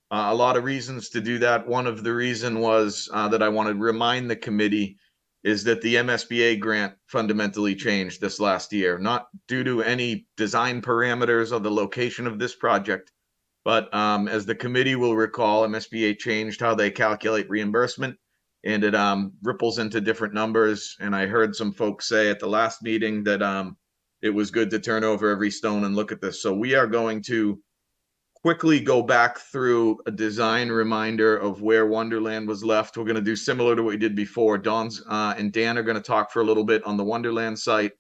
a lot of reasons to do that. One of the reason was that I want to remind the committee is that the MSBA grant fundamentally changed this last year, not due to any design parameters or the location of this project, but as the committee will recall, MSBA changed how they calculate reimbursement, and it ripples into different numbers. And I heard some folks say at the last meeting that it was good to turn over every stone and look at this. So we are going to quickly go back through a design reminder of where Wonderland was left. We're going to do similar to what we did before. Dawn's and Dan are going to talk for a little bit on the Wonderland site.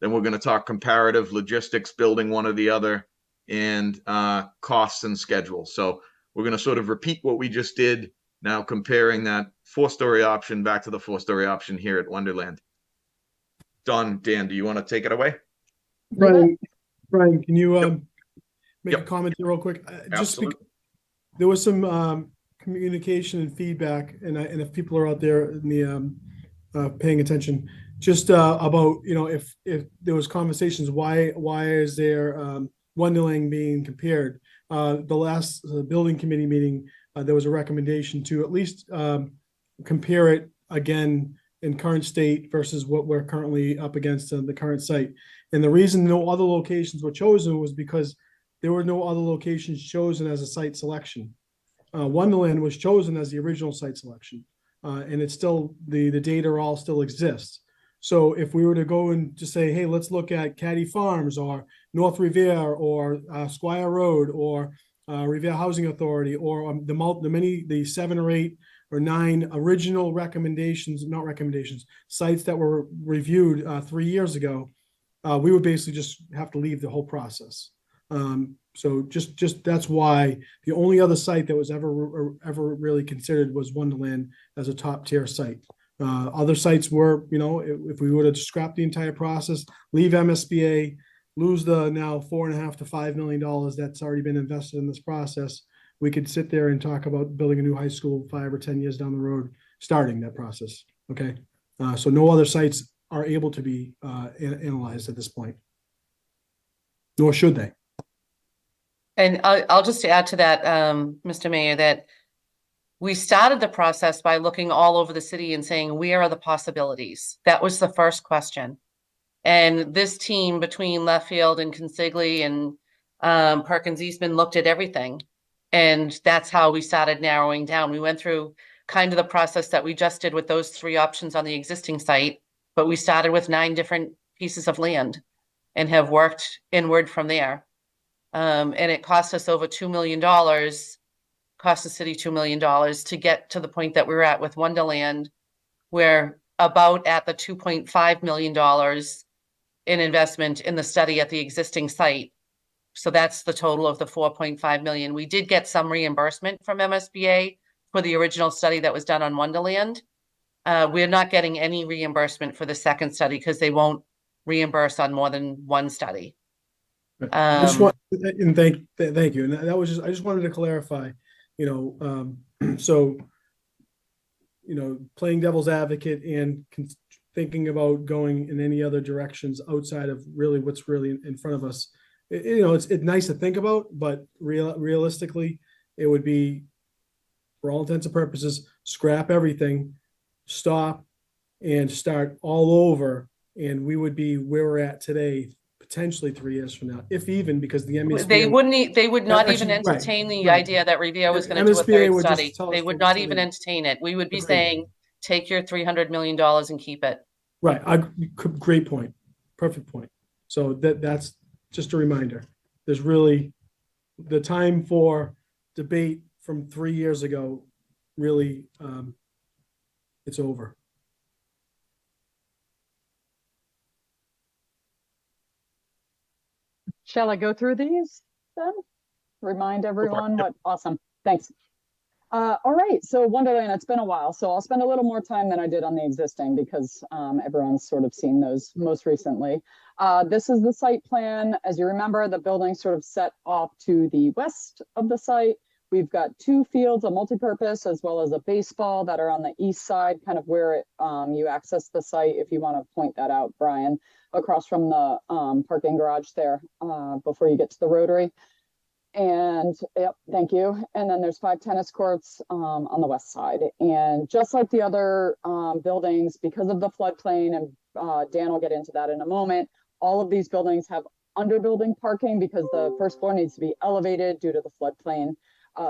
Then we're going to talk comparative logistics, building one or the other, and costs and schedule. So we're going to sort of repeat what we just did, now comparing that 4-story option back to the 4-story option here at Wonderland. Dawn, Dan, do you want to take it away? Brian, can you make a Yep. comment here real quick? Absolutely. There was some communication and feedback, and if people are out there in the paying attention, just about, you know, if there was conversations, why is there Wonderland being compared? The last building committee meeting, there was a recommendation to at least compare it again in current state versus what we're currently up against the current site. And the reason no other locations were chosen was because there were no other locations chosen as a site selection. Wonderland was chosen as the original site selection, and it's still, the data all still exists. So if we were to go and just say, hey, let's look at Caddy Farms or North Revere or Squire Road or Revere Housing Authority, or the 7 or 8 or 9 original sites that were reviewed 3 years ago, we would basically just have to leave the whole process. So just that's why the only other site that was ever really considered was Wonderland as a top tier site. Other sites were, you know, if we would have scrapped the entire process, leave MSBA, lose the now $4.5 to $5 million that's already been invested in this process, we could sit there and talk about building a new high school 5 or 10 years down the road, starting that process. Okay, so no other sites are able to be analyzed at this point, nor should they. And I'll just add to that, Mr. Mayor, that we started the process by looking all over the city and saying, where are the possibilities? That was the first question. And this team between Leftfield and Consigli and Perkins Eastman looked at everything. And that's how we started narrowing down. We went through kind of the process that we just did with those 3 options on the existing site, but we started with 9 different pieces of land and have worked inward from there. And it cost us over $2 million, cost the city $2 million to get to the point that we're at with Wonderland. We're about at the $2.5 million in investment in the study at the existing site. So that's the total of the 4.5 million. We did get some reimbursement from MSBA for the original study that was done on Wonderland. We're not getting any reimbursement for the second study because they won't reimburse on more than one study. I just want, and thank you. And that was just, I just wanted to clarify, so, playing devil's advocate and thinking about going in any other directions outside of really what's really in front of us. It's nice to think about, but realistically, it would be, for all intents and purposes, scrap everything, stop, and start all over, and we would be where we're at today, potentially 3 years from now, if even, because the MSBA. They would not even Actually, right, entertain the right. idea that Revere was The going to do a MSBA third would just study. tell us They to would not leave. even entertain it. We would be Agreed. saying, take your $300 million and keep it. Right, great point, perfect point. So that's just a reminder. There's really, the time for debate from 3 years ago, really, it's over. Shall I go through these then? Remind everyone what, awesome, thanks. All right, so Wonderland, it's been a while, so I'll spend a little more time than I did on the existing because everyone's sort of seen those most recently. This is the site plan. As you remember, the building's sort of set off to the west of the site. We've got 2 fields, a multipurpose as well as a baseball, that are on the east side, kind of where you access the site, if you want to point that out, Brian, across from the parking garage there before you get to the Rotary. And yep, thank you. And then there's 5 tennis courts on the west side. And just like the other buildings, because of the floodplain, and Dan will get into that in a moment, all of these buildings have underbuilding parking because the first floor needs to be elevated due to the floodplain.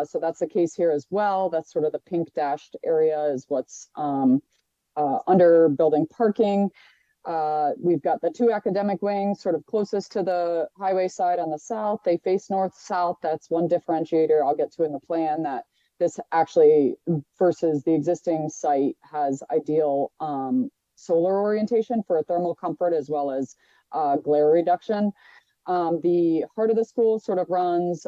So that's the case here as well. That's sort of the pink dashed area is what's under building parking. We've got the 2 academic wings sort of closest to the highway side on the south. They face north-south. That's one differentiator I'll get to in the plan, that this actually versus the existing site has ideal solar orientation for thermal comfort as well as glare reduction. The heart of the school sort of runs,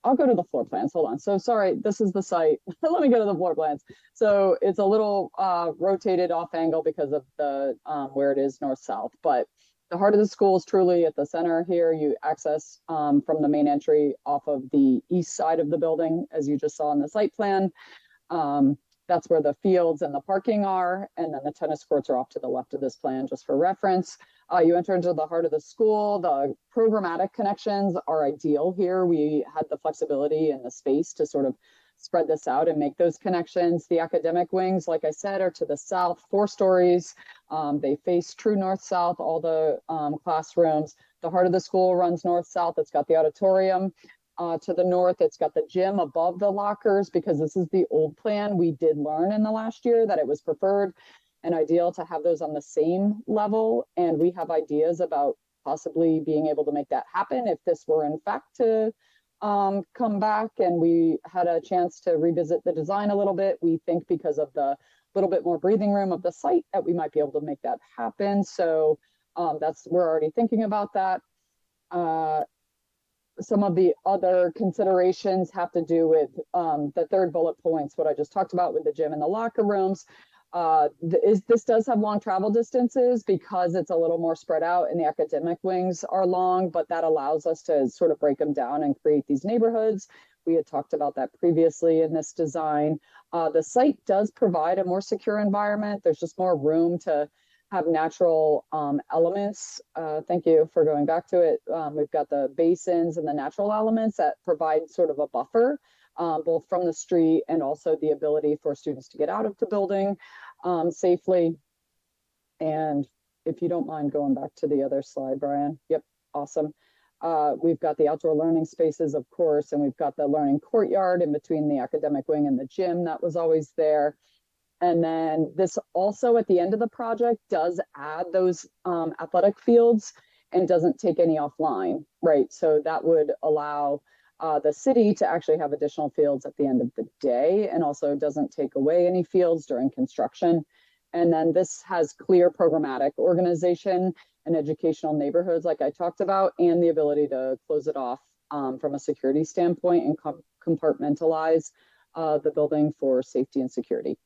I'll go to the floor plans. Hold on. So sorry, this is the site. Let me go to the floor plans. So it's a little rotated off angle because of the where it is north-south, but the heart of the school is truly at the center here. You access from the main entry off of the east side of the building, as you just saw in the site plan. That's where the fields and the parking are. And then the tennis courts are off to the left of this plan, just for reference. You enter into the heart of the school. The programmatic connections are ideal here. We had the flexibility and the space to sort of spread this out and make those connections. The academic wings, like I said, are to the south, 4 stories. They face true north-south, all the classrooms. The heart of the school runs north-south. It's got the auditorium. To the north, it's got the gym above the lockers, because this is the old plan. We did learn in the last year that it was preferred and ideal to have those on the same level. And we have ideas about possibly being able to make that happen if this were in fact to come back and we had a chance to revisit the design a little bit. We think because of the little bit more breathing room of the site that we might be able to make that happen. So we're already thinking about that. Some of the other considerations have to do with the third bullet points, what I just talked about with the gym and the locker rooms. This does have long travel distances because it's a little more spread out and the academic wings are long, but that allows us to sort of break them down and create these neighborhoods. We had talked about that previously in this design. The site does provide a more secure environment. There's just more room to have natural elements. Thank you for going back to it. We've got the basins and the natural elements that provide sort of a buffer, both from the street and also the ability for students to get out of the building safely. And if you don't mind going back to the other slide, Brian. Yep, awesome. We've got the outdoor learning spaces, of course, and we've got the learning courtyard in between the academic wing and the gym that was always there. And then this also at the end of the project does add those athletic fields and doesn't take any offline, right? So that would allow the city to actually have additional fields at the end of the day, and also doesn't take away any fields during construction. And then this has clear programmatic organization. and educational neighborhoods like I talked about, and the ability to close it off from a security standpoint and compartmentalize the building for safety and security.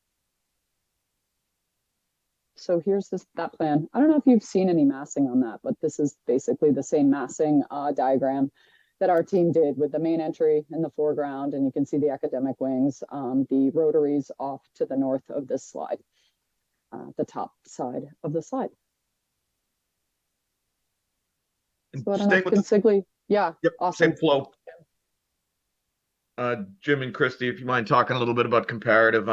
So here's that plan. I don't know if you've seen any massing on that, but this is basically the same massing diagram that our team did with the main entry in the foreground, and you can see the academic wings, the rotaries off to the north of this slide, the top side of the slide. So I don't know if Consigli, yeah, yep, awesome. Same flow. Jim and Christy, if you mind talking a little bit about comparative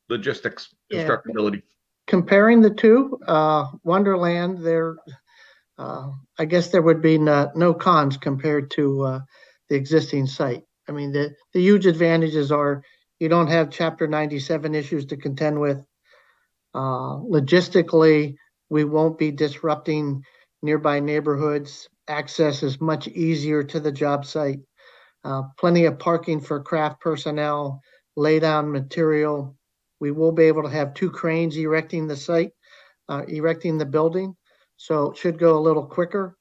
logistics, constructability. Comparing the two, Wonderland, I guess there would be no cons compared to the existing site. I mean, the huge advantages are you don't have Chapter 97 issues to contend with. Logistically, we won't be disrupting nearby neighborhoods. Access is much easier to the job site. Plenty of parking for craft personnel, lay down material. We will be able to have 2 cranes erecting the site, erecting the building. So it should go a little quicker.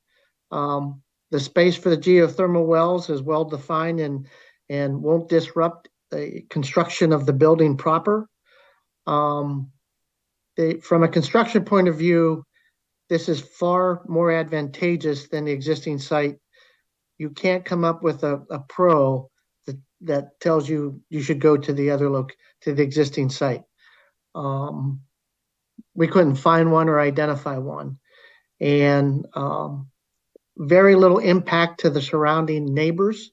The space for the geothermal wells is well defined and won't disrupt the construction of the building proper. From a construction point of view, this is far more advantageous than the existing site. You can't come up with a pro that tells you should go to the to the existing site. We couldn't find one or identify one, and very little impact to the surrounding neighbors.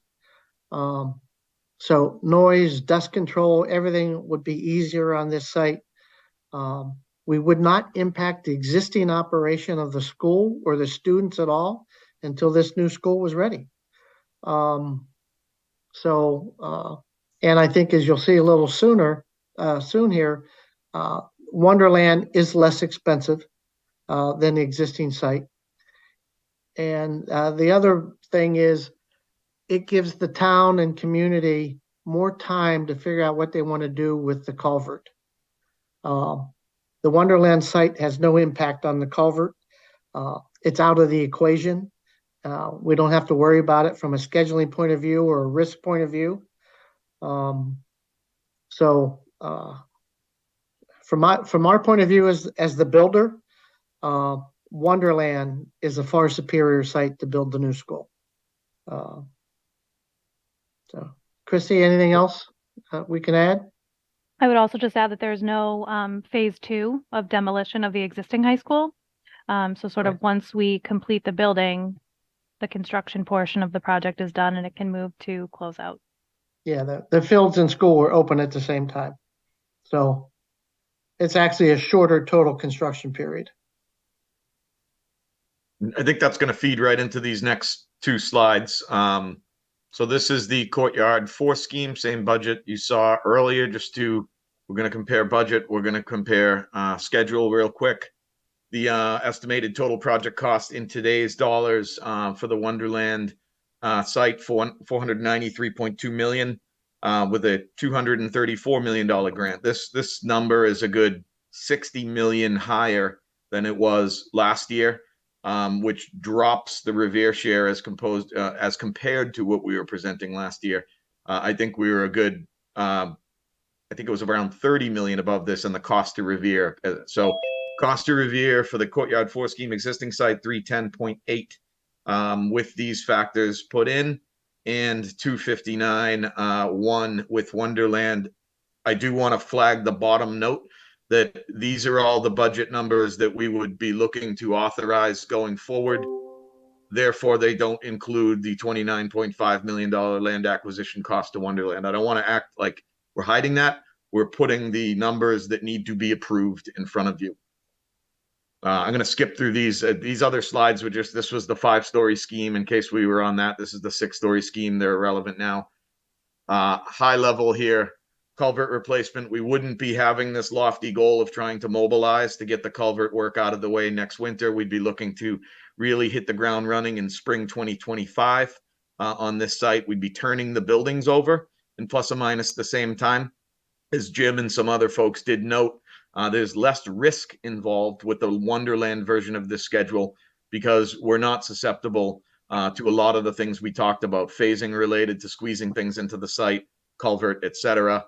So noise, dust control, everything would be easier on this site. We would not impact the existing operation of the school or the students at all until this new school was ready. And I think as you'll see a little soon here, Wonderland is less expensive than the existing site. And the other thing is it gives the town and community more time to figure out what they want to do with the culvert. The Wonderland site has no impact on the culvert. It's out of the equation. We don't have to worry about it from a scheduling point of view or a risk point of view. From our point of view as the builder, Wonderland is a far superior site to build the new school. So, Christy, anything else we can add? I would also just add that there's no phase 2 of demolition of the existing high school. So sort of once we complete the building, the construction portion of the project is done and it can move to close out. Yeah, the fields and school were open at the same time. So it's actually a shorter total construction period. I think that's going to feed right into these next 2 slides. So this is the Courtyard 4 scheme, same budget you saw earlier. We're going to compare budget. We're going to compare schedule real quick. The estimated total project cost in today's dollars for the Wonderland site for $493.2 million with a $234 million grant. This number is a good $60 million higher than it was last year, which drops the Revere share as compared to what we were presenting last year. I think we were a good, I think it was around 30 million above this in the cost to Revere. So cost to Revere for the Courtyard 4 scheme existing site 310.8 with these factors put in, and 259.1 with Wonderland. I do want to flag the bottom note that these are all the budget numbers that we would be looking to authorize going forward. Therefore, they don't include the $29.5 million land acquisition cost to Wonderland. I don't want to act like we're hiding that. We're putting the numbers that need to be approved in front of you. I'm going to skip through these. These other slides were just, this was the 5-story scheme in case we were on that. This is the 6-story scheme. They're irrelevant now. High level here. Culvert replacement, we wouldn't be having this lofty goal of trying to mobilize to get the culvert work out of the way next winter. We'd be looking to really hit the ground running in spring 2025 on this site. We'd be turning the buildings over in plus or minus the same time. As Jim and some other folks did note, There's less risk involved with the Wonderland version of this schedule because we're not susceptible to a lot of the things we talked about, phasing related to squeezing things into the site, culvert, etc.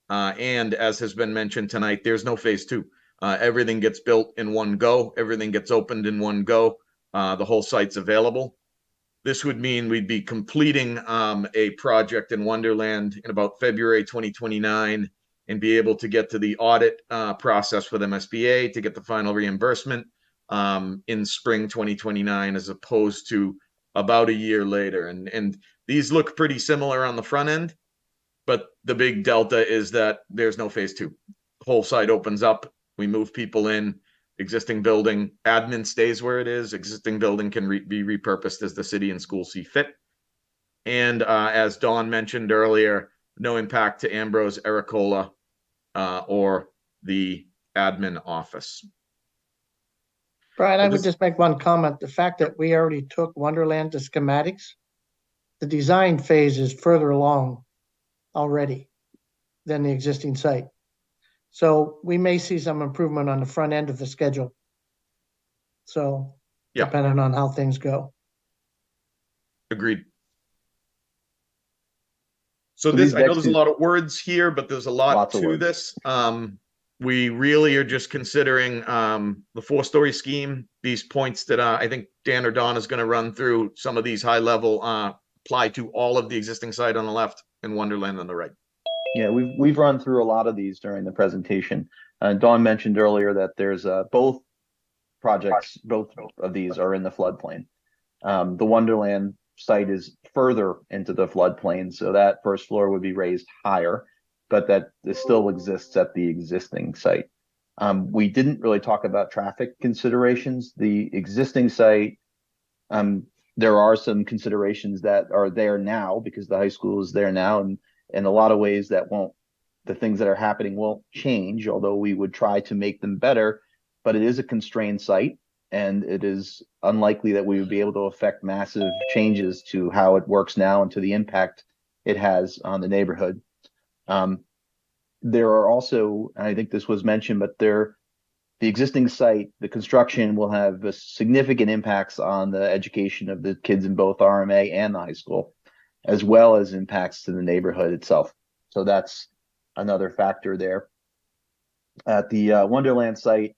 And as has been mentioned tonight, there's no phase two. Everything gets built in one go. Everything gets opened in one go. The whole site's available. This would mean we'd be completing a project in Wonderland in about February 2029 and be able to get to the audit process with MSBA to get the final reimbursement in spring 2029, as opposed to about a year later. And these look pretty similar on the front end, but the big delta is that there's no phase two. Whole site opens up, we move people in, existing building, admin stays where it is, existing building can be repurposed as the city and school see fit. And as Dawn mentioned earlier, no impact to Ambrose, Ericola, or the admin office. Brian, I would just make one comment. The fact that we already took Wonderland to schematics, the design phase is further along already than the existing site. So we may see some improvement on the front end of the schedule. So yeah, depending on how things go. Agreed. So this, I know there's a lot of words here, but there's a lot to this. We really are just considering the four-story scheme, these points that I think Dan or Don is going to run through. Some of these high level apply to all of the existing site on the left and Wonderland on the right. Yeah, we've run through a lot of these during the presentation. Dawn mentioned earlier that there's both projects, both of these are in the floodplain. The Wonderland site is further into the floodplain, so that first floor would be raised higher, but that still exists at the existing site. We didn't really talk about traffic considerations. The existing site, there are some considerations that are there now because the high school is there now, and in a lot of ways that the things that are happening won't change, although we would try to make them better, but it is a constrained site, and it is unlikely that we would be able to affect massive changes to how it works now and to the impact it has on the neighborhood. There are also, and I think this was mentioned, but the existing site, the construction will have significant impacts on the education of the kids in both RMA and the high school, as well as impacts to the neighborhood itself. So that's another factor there. At the Wonderland site,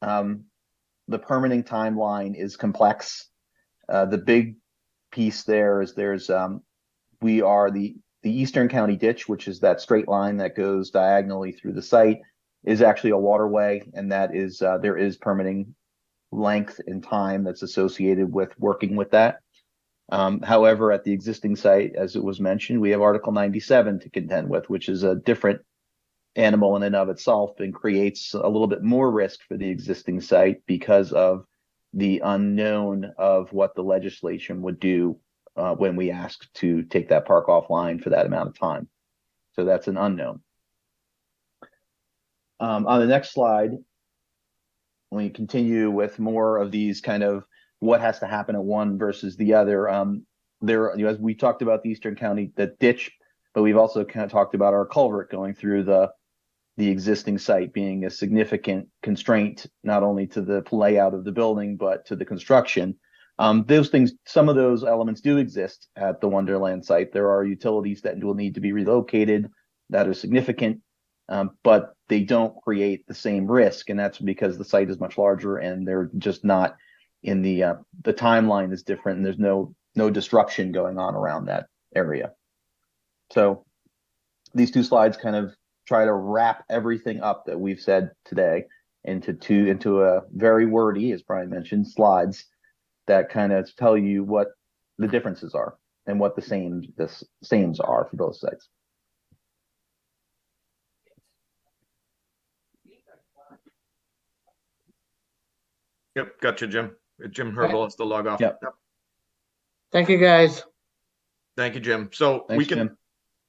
the permitting timeline is complex. The big piece there is we are the Eastern County Ditch, which is that straight line that goes diagonally through the site, is actually a waterway, and that is there is permitting length and time that's associated with working with that. However, at the existing site, as it was mentioned, we have Article 97 to contend with, which is a different animal in and of itself and creates a little bit more risk for the existing site because of the unknown of what the legislation would do when we ask to take that park offline for that amount of time. So that's an unknown. On the next slide, we continue with more of these kind of what has to happen at one versus the other. As we talked about the Eastern County, the ditch, but we've also kind of talked about our culvert going through the existing site being a significant constraint, not only to the layout of the building, but to the construction. Those things, some of those elements do exist at the Wonderland site. There are utilities that will need to be relocated that are significant, but they don't create the same risk. And that's because the site is much larger and they're just not in the timeline is different and there's no disruption going on around that area. So these two slides kind of try to wrap everything up that we've said today into a very wordy, as Brian mentioned, slides that kind of tell you what the differences are and what the sames are for both sites. Yep, gotcha, Jim. Jim Herbal has to log off. Yep. Thank you, guys. Thank you, Jim. So Thanks, we can Jim.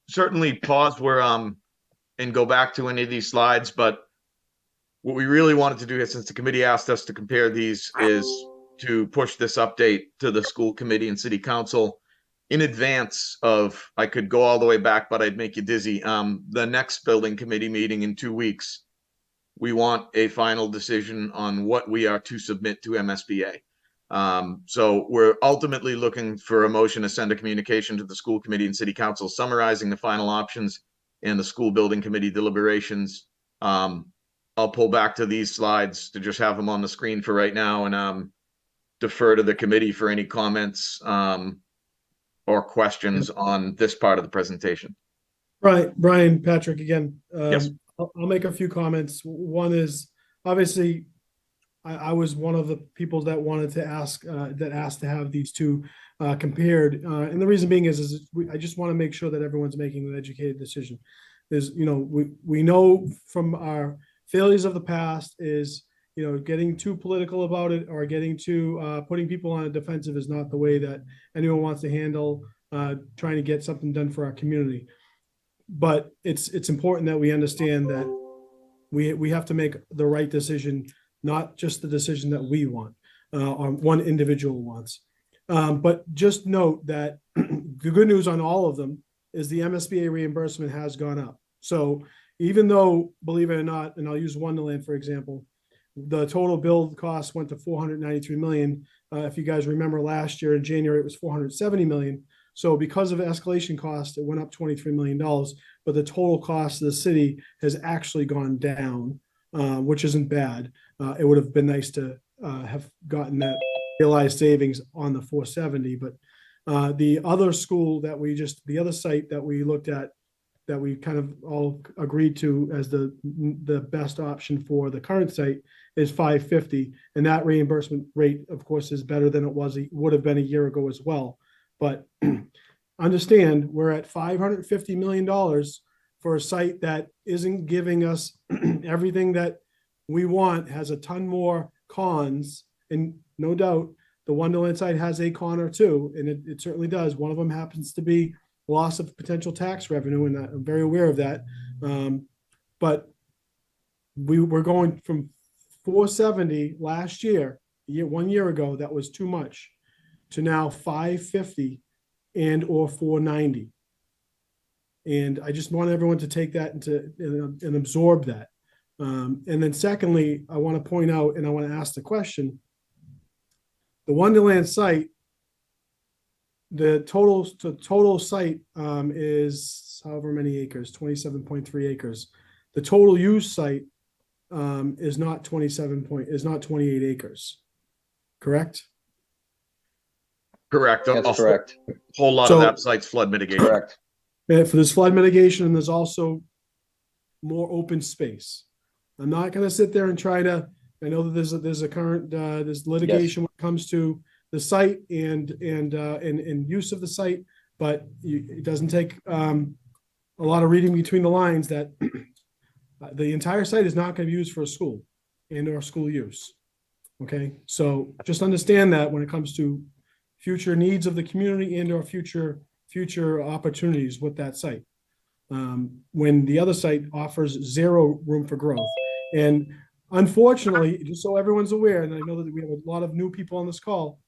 certainly pause where and go back to any of these slides, but what we really wanted to do here, since the committee asked us to compare these, is to push this update to the school committee and city council in advance of, I could go all the way back, but I'd make you dizzy. The next building committee meeting in 2 weeks, we want a final decision on what we are to submit to MSBA. So we're ultimately looking for a motion to send a communication to the school committee and city council summarizing the final options and the school building committee deliberations. I'll pull back to these slides to just have them on the screen for right now and defer to the committee for any comments or questions on this part of the presentation. Right, Brian, Patrick, again. Yes. I'll make a few comments. One is, obviously, I was one of the people that wanted to ask, that asked to have these two compared. And the reason being is I just want to make sure that everyone's making an educated decision. We know from our failures of the past is, getting too political about it or getting too, putting people on a defensive is not the way that anyone wants to handle trying to get something done for our community. But it's important that we understand that we have to make the right decision, not just the decision that we want, or one individual wants. But just note that the good news on all of them is the MSBA reimbursement has gone up. So even though, believe it or not, and I'll use Wonderland for example, the total build cost went to 493 million. If you guys remember last year in January, it was 470 million. So because of escalation cost, it went up $23 million, but the total cost of the city has actually gone down, which isn't bad. It would have been nice to have gotten that realized savings on the 470, but the other school that the other site that we looked at, that we kind of all agreed to as the best option for the current site is 550. And that reimbursement rate, of course, is better than it would have been a year ago as well. But understand we're at $550 million for a site that isn't giving us everything that we want, has a ton more cons. And no doubt the Wonderland site has a con or two, and it certainly does. One of them happens to be loss of potential tax revenue, and I'm very aware of that. But we're going from 470 last year, 1 year ago, that was too much, to now 550 and or 490. And I just want everyone to take that and absorb that. And then secondly, I want to point out, and I want to ask the question, the Wonderland site, the total site is however many acres, 27.3 acres. The total use site is not 28 acres, correct? Correct. That's correct. Whole lot of that site's flood mitigation. Correct. For this flood mitigation, and there's also more open space. I'm not going to sit there and try to. I know that there's a current there's litigation when it comes to the site and use of the site, but it doesn't take a lot of reading between the lines that the entire site is not going to be used for a school and or school use. Okay, so just understand that when it comes to future needs of the community and or future opportunities with that site, when the other site offers zero room for growth. And unfortunately, just so everyone's aware, and I know that we have a lot of new people on this call,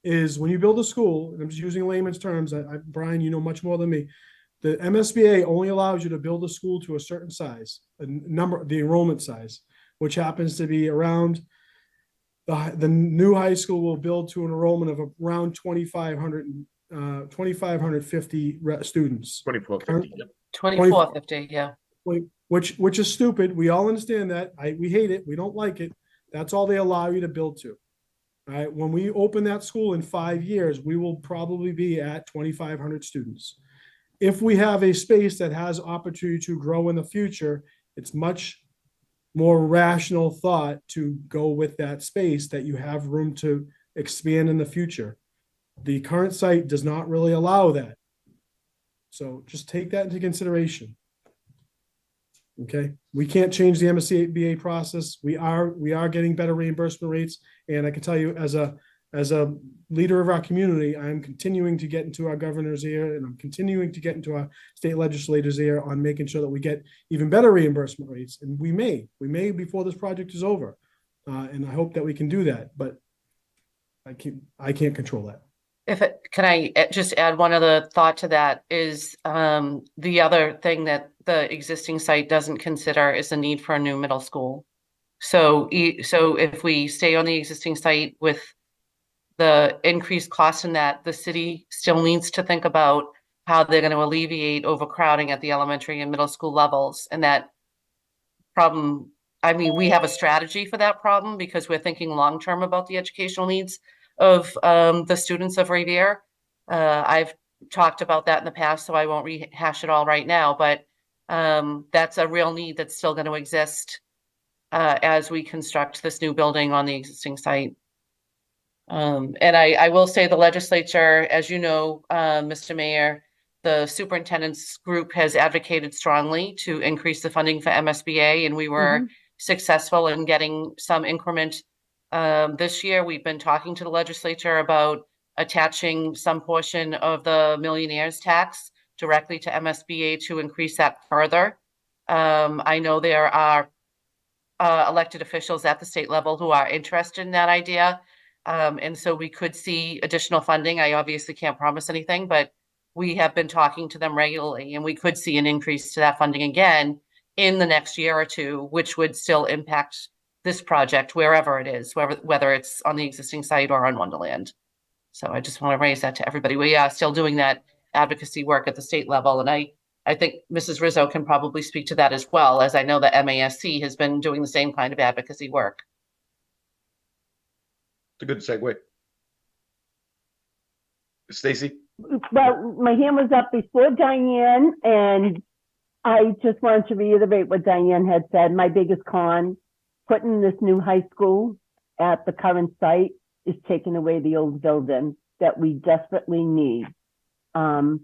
is when you build a school, and I'm just using layman's terms, Brian, you know much more than me, the MSBA only allows you to build a school to a certain size, the enrollment size, which happens to be around, the new high school will build to an enrollment of around 2,550 students. 2450. 2450, yeah. Which is stupid. We all understand that. We hate it. We don't like it. That's all they allow you to build to. All right. When we open that school in 5 years, we will probably be at 2,500 students. If we have a space that has opportunity to grow in the future, it's much more rational thought to go with that space that you have room to expand in the future. The current site does not really allow that. So just take that into consideration. Okay, we can't change the MSBA process. We are getting better reimbursement rates, and I can tell you, as a leader of our community, I'm continuing to get into our governor's ear, and I'm continuing to get into our state legislators' ear on making sure that we get even better reimbursement rates. And we may before this project is over, and I hope that we can do that. But I can't control that. Can I just add one other thought to that is the other thing that the existing site doesn't consider is the need for a new middle school. So if we stay on the existing site with the increased cost in that, the city still needs to think about how they're going to alleviate overcrowding at the elementary and middle school levels. And that problem, I mean, we have a strategy for that problem because we're thinking long-term about the educational needs of the students of Revere. I've talked about that in the past, so I won't rehash it all right now, but that's a real need that's still going to exist as we construct this new building on the existing site. And I will say the legislature, as you know, Mr. Mayor, the superintendent's group has advocated strongly to increase the funding for MSBA, and we were successful in getting some increment. This year, we've been talking to the legislature about attaching some portion of the millionaire's tax directly to MSBA to increase that further. I know there are elected officials at the state level who are interested in that idea. And so we could see additional funding. I obviously can't promise anything, but we have been talking to them regularly, and we could see an increase to that funding again in the next year or two, which would still impact this project wherever it is, whether it's on the existing site or on Wonderland. So I just want to raise that to everybody. We are still doing that advocacy work at the state level. And I think Mrs. Rizzo can probably speak to that as well, as I know that MASC has been doing the same kind of advocacy work. It's a good segue. Stacy? Well, my hand was up before Diane, and I just wanted to reiterate what Diane had said. My biggest con, putting this new high school at the current site, is taking away the old building that we desperately need. And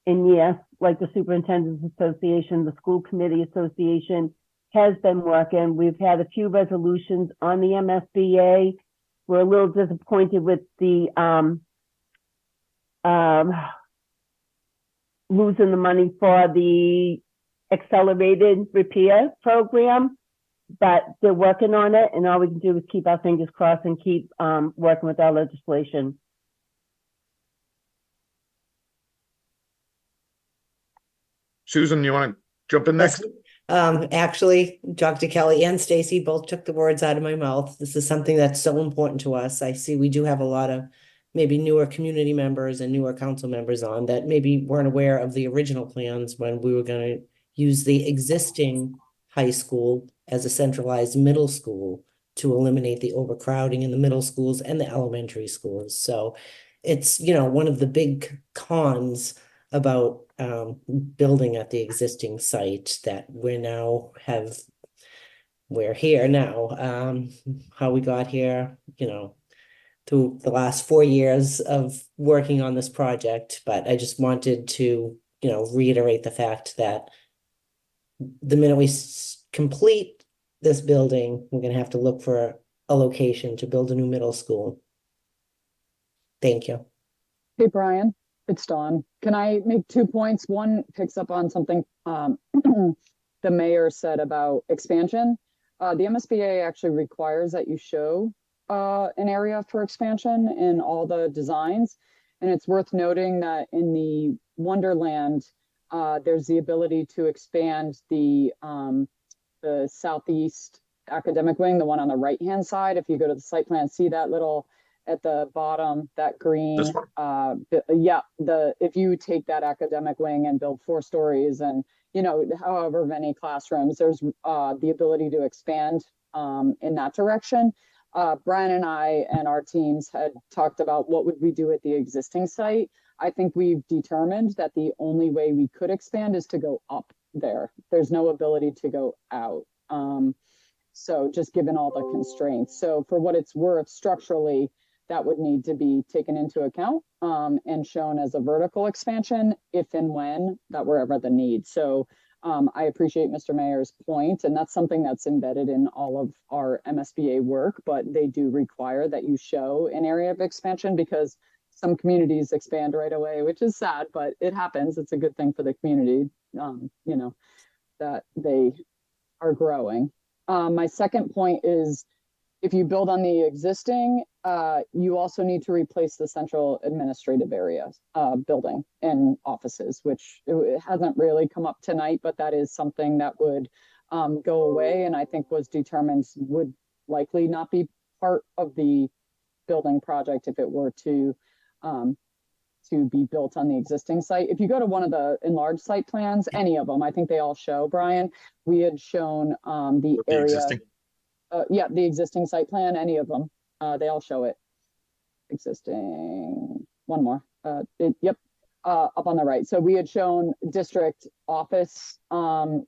yes, like the Superintendent's Association, the School Committee Association has been working. We've had a few resolutions on the MSBA. We're a little disappointed with the losing the money for the accelerated repair program, but they're working on it, and all we can do is keep our fingers crossed and keep working with our legislation. Susan, you want to jump in next? Actually, Dr. Kelly and Stacy both took the words out of my mouth. This is something that's so important to us. I see we do have a lot of maybe newer community members and newer council members on that maybe weren't aware of the original plans when we were going to use the existing high school as a centralized middle school to eliminate the overcrowding in the middle schools and the elementary schools. So it's, you know, one of the big cons about building at the existing site that we're here now. How we got here, you know, through the last 4 years of working on this project, but I just wanted to, you know, reiterate the fact that the minute we complete this building, we're going to have to look for a location to build a new middle school. Thank you. Hey, Brian, it's Dawn. Can I make 2 points? One picks up on something the mayor said about expansion. The MSBA actually requires that you show an area for expansion in all the designs. And it's worth noting that in the Wonderland, there's the ability to expand the southeast academic wing, the one on the right-hand side. If you go to the site plan, see that little at the bottom, that green, if you take that academic wing and build 4 stories and, you know, however many classrooms, there's the ability to expand in that direction. Brian and I and our teams had talked about what would we do at the existing site. I think we've determined that the only way we could expand is to go up there. There's no ability to go out. So just given all the constraints. So for what it's worth, structurally, that would need to be taken into account and shown as a vertical expansion if and when that were ever the need. So I appreciate Mr. Mayor's point, and that's something that's embedded in all of our MSBA work, but they do require that you show an area of expansion because some communities expand right away, which is sad, but it happens. It's a good thing for the community, you know, that they are growing. My second point is if you build on the existing, you also need to replace the central administrative area, building and offices, which it hasn't really come up tonight, but that is something that would go away, and I think was determined would likely not be part of the building project if it were to be built on the existing site. If you go to one of the enlarged site plans, any of them, I think they all show, Brian, we had shown the area. Existing. Yeah, the existing site plan, any of them, they all show it. Existing, one more, yep, up on the right. So we had shown district office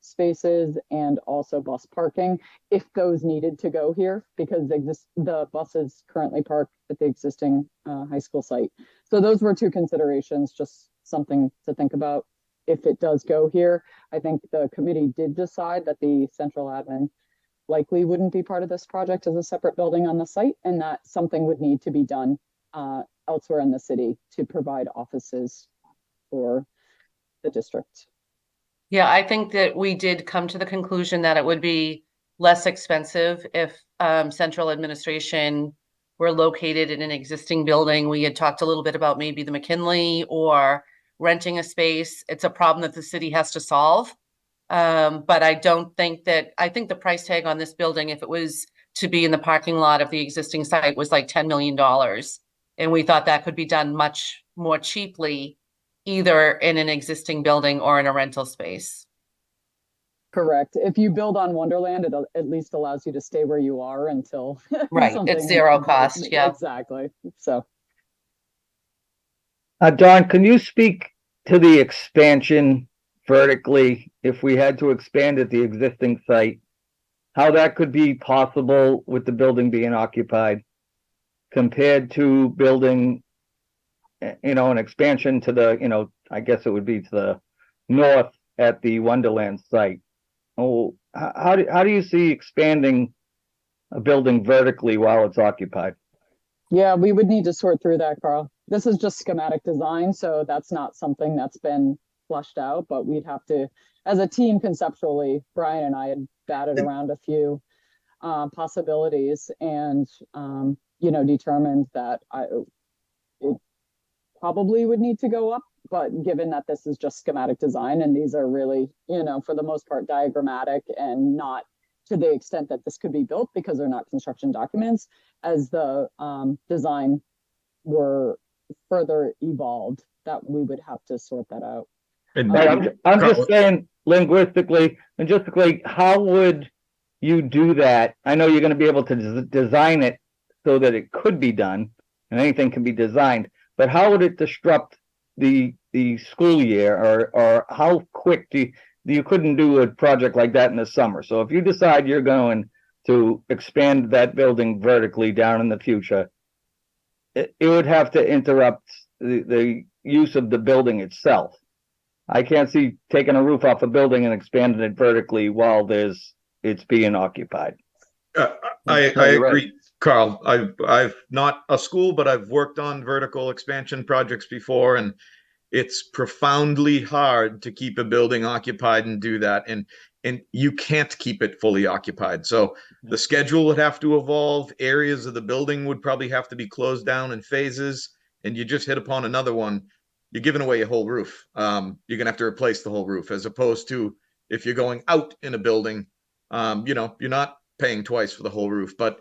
spaces and also bus parking if those needed to go here, because the buses currently park at the existing high school site. So those were two considerations, just something to think about if it does go here. I think the committee did decide that the central admin likely wouldn't be part of this project as a separate building on the site, and that something would need to be done elsewhere in the city to provide offices for the district. Yeah, I think that we did come to the conclusion that it would be less expensive if central administration were located in an existing building. We had talked a little bit about maybe the McKinley or renting a space. It's a problem that the city has to solve. But I don't think that, I think the price tag on this building, if it was to be in the parking lot of the existing site, was like $10 million. And we thought that could be done much more cheaply, either in an existing building or in a rental space. Correct. If you build on Wonderland, it at least allows you to stay where you are until. Right, it's zero cost, yeah. Exactly, so. Don, can you speak to the expansion vertically, if we had to expand at the existing site, how that could be possible with the building being occupied compared to building, an expansion to the, I guess it would be to the north at the Wonderland site. Oh, how do you see expanding a building vertically while it's occupied? Yeah, we would need to sort through that, Carl. This is just schematic design, so that's not something that's been flushed out, but we'd have to, as a team conceptually, Brian and I had batted around a few possibilities and, determined that it probably would need to go up, but given that this is just schematic design and these are really, for the most part diagrammatic and not to the extent that this could be built because they're not construction documents, as the design were further evolved, that we would have to sort that out. I'm just saying linguistically, how would you do that? I know you're going to be able to design it so that it could be done and anything can be designed, but how would it disrupt the school year, or how quick you couldn't do a project like that in the summer? So if you decide you're going to expand that building vertically down in the future, it would have to interrupt the use of the building itself. I can't see taking a roof off a building and expanding it vertically while it's being occupied. I agree, Carl. I've not a school, but I've worked on vertical expansion projects before, and it's profoundly hard to keep a building occupied and do that. And you can't keep it fully occupied. So the schedule would have to evolve. Areas of the building would probably have to be closed down in phases. And you just hit upon another one. You're giving away a whole roof. You're gonna have to replace the whole roof, as opposed to if you're going out in a building, you're not paying twice for the whole roof. But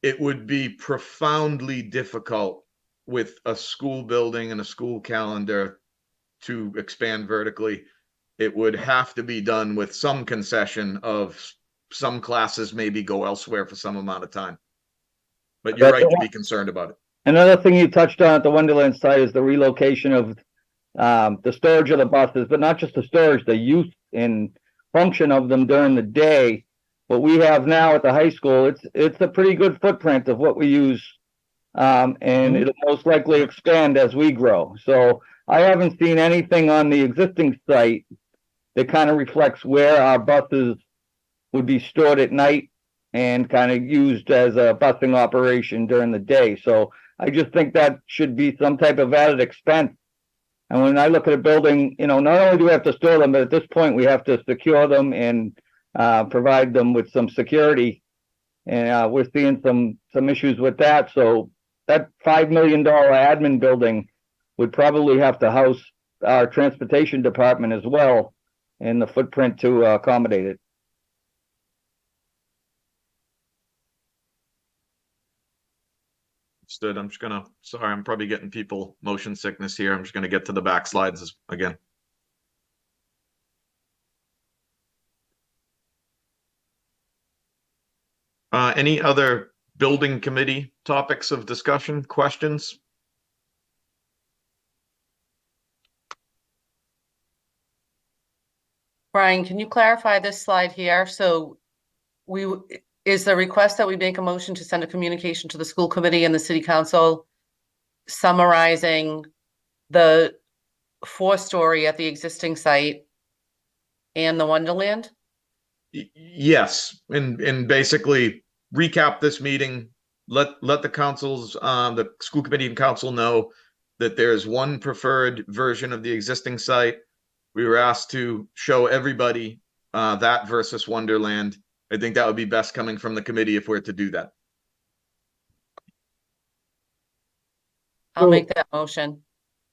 it would be profoundly difficult with a school building and a school calendar to expand vertically. It would have to be done with some concession of some classes maybe go elsewhere for some amount of time. But you're right to be concerned about it. Another thing you touched on at the Wonderland site is the relocation of the storage of the buses, but not just the storage, the use and function of them during the day. What we have now at the high school, it's a pretty good footprint of what we use, and it'll most likely expand as we grow. So I haven't seen anything on the existing site that kind of reflects where our buses would be stored at night and kind of used as a busing operation during the day. So I just think that should be some type of added expense. And when I look at a building, not only do we have to store them, but at this point we have to secure them and provide them with some security And we're seeing some issues with that. So that $5 million admin building would probably have to house our transportation department as well in the footprint to accommodate it. Understood. I'm just gonna, sorry, I'm probably getting people motion sickness here. I'm just gonna get to the back slides again. Any other building committee topics of discussion, questions? Brian, can you clarify this slide here? So is the request that we make a motion to send a communication to the school committee and the city council summarizing the 4-story at the existing site and the Wonderland? Yes, and basically recap this meeting, let the councils, the school committee and council know that there's one preferred version of the existing site. We were asked to show everybody that versus Wonderland. I think that would be best coming from the committee if we're to do that. I'll make that motion.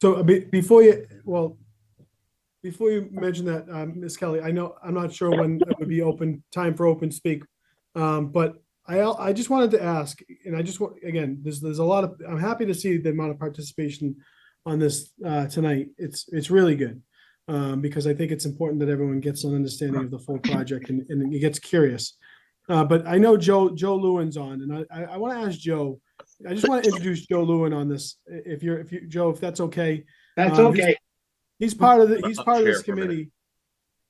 So before you mention that, Ms. Kelly, I know, I'm not sure when it would be time for open speak. But I just wanted to ask, and I just want, again, there's a lot of, I'm happy to see the amount of participation on this tonight. It's really good. Because I think it's important that everyone gets an understanding of the full project and gets curious. But I know Joe Lewin's on, and I want to ask Joe. I just want to introduce Joe Lewin on this. If Joe, if that's okay. That's okay. He's part of this committee.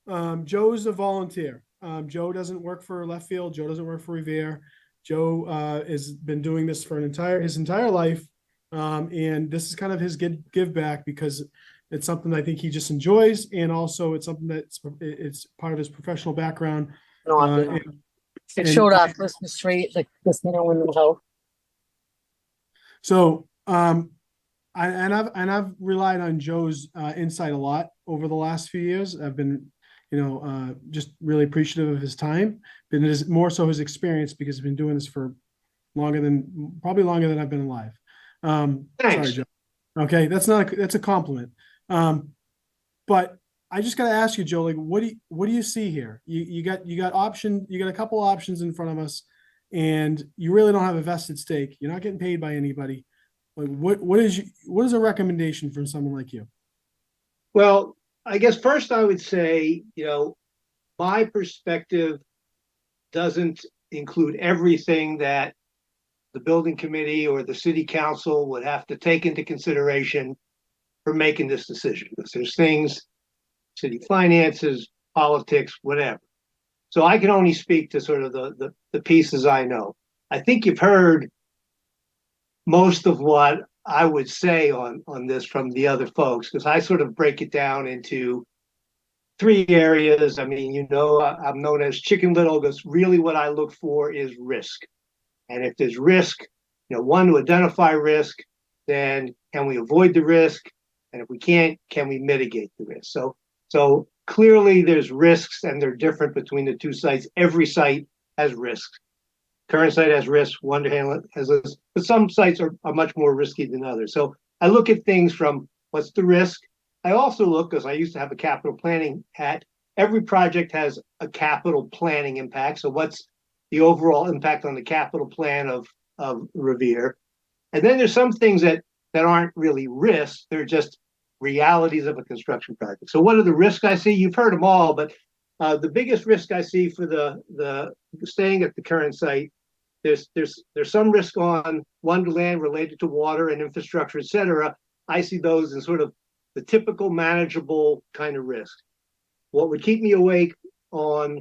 Joe is a volunteer. Joe doesn't work for Left Field. Joe doesn't work for Revere. Joe has been doing this for his entire life, and this is kind of his give back because it's something I think he just enjoys, and also it's something it's part of his professional background. It showed up Christmas tree, like this window. So, I've relied on Joe's insight a lot over the last few years. I've been, just really appreciative of his time, but it is more so his experience because he's been doing this for probably longer than I've been alive. Sorry, Joe. Okay, that's a compliment. But I just got to ask you, Joe, like, what do you see here? You got a couple options in front of us, and you really don't have a vested stake. You're not getting paid by anybody. Like, what is a recommendation from someone like you? Well, I guess first I would say, my perspective doesn't include everything that the building committee or the city council would have to take into consideration for making this decision. Because there's things, city finances, politics, whatever. So I can only speak to sort of the pieces I know. I think you've heard most of what I would say on this from the other folks, because I sort of break it down into 3 areas. I mean, I'm known as Chicken Little because really what I look for is risk. And if there's risk, one, to identify risk, then can we avoid the risk? And if we can't, can we mitigate the risk? So clearly there's risks, and they're different between the 2 sites. Every site has risks. Current site has risks, Wonderland has risks, but some sites are much more risky than others. So I look at things from what's the risk. I also look, because I used to have a capital planning hat, every project has a capital planning impact. So what's the overall impact on the capital plan of Revere? And then there's some things that aren't really risks, they're just realities of a construction project. So what are the risks I see? You've heard them all, but the biggest risk I see for the staying at the current site, there's some risk on Wonderland related to water and infrastructure, et cetera. I see those as sort of the typical manageable kind of risk. What would keep me awake on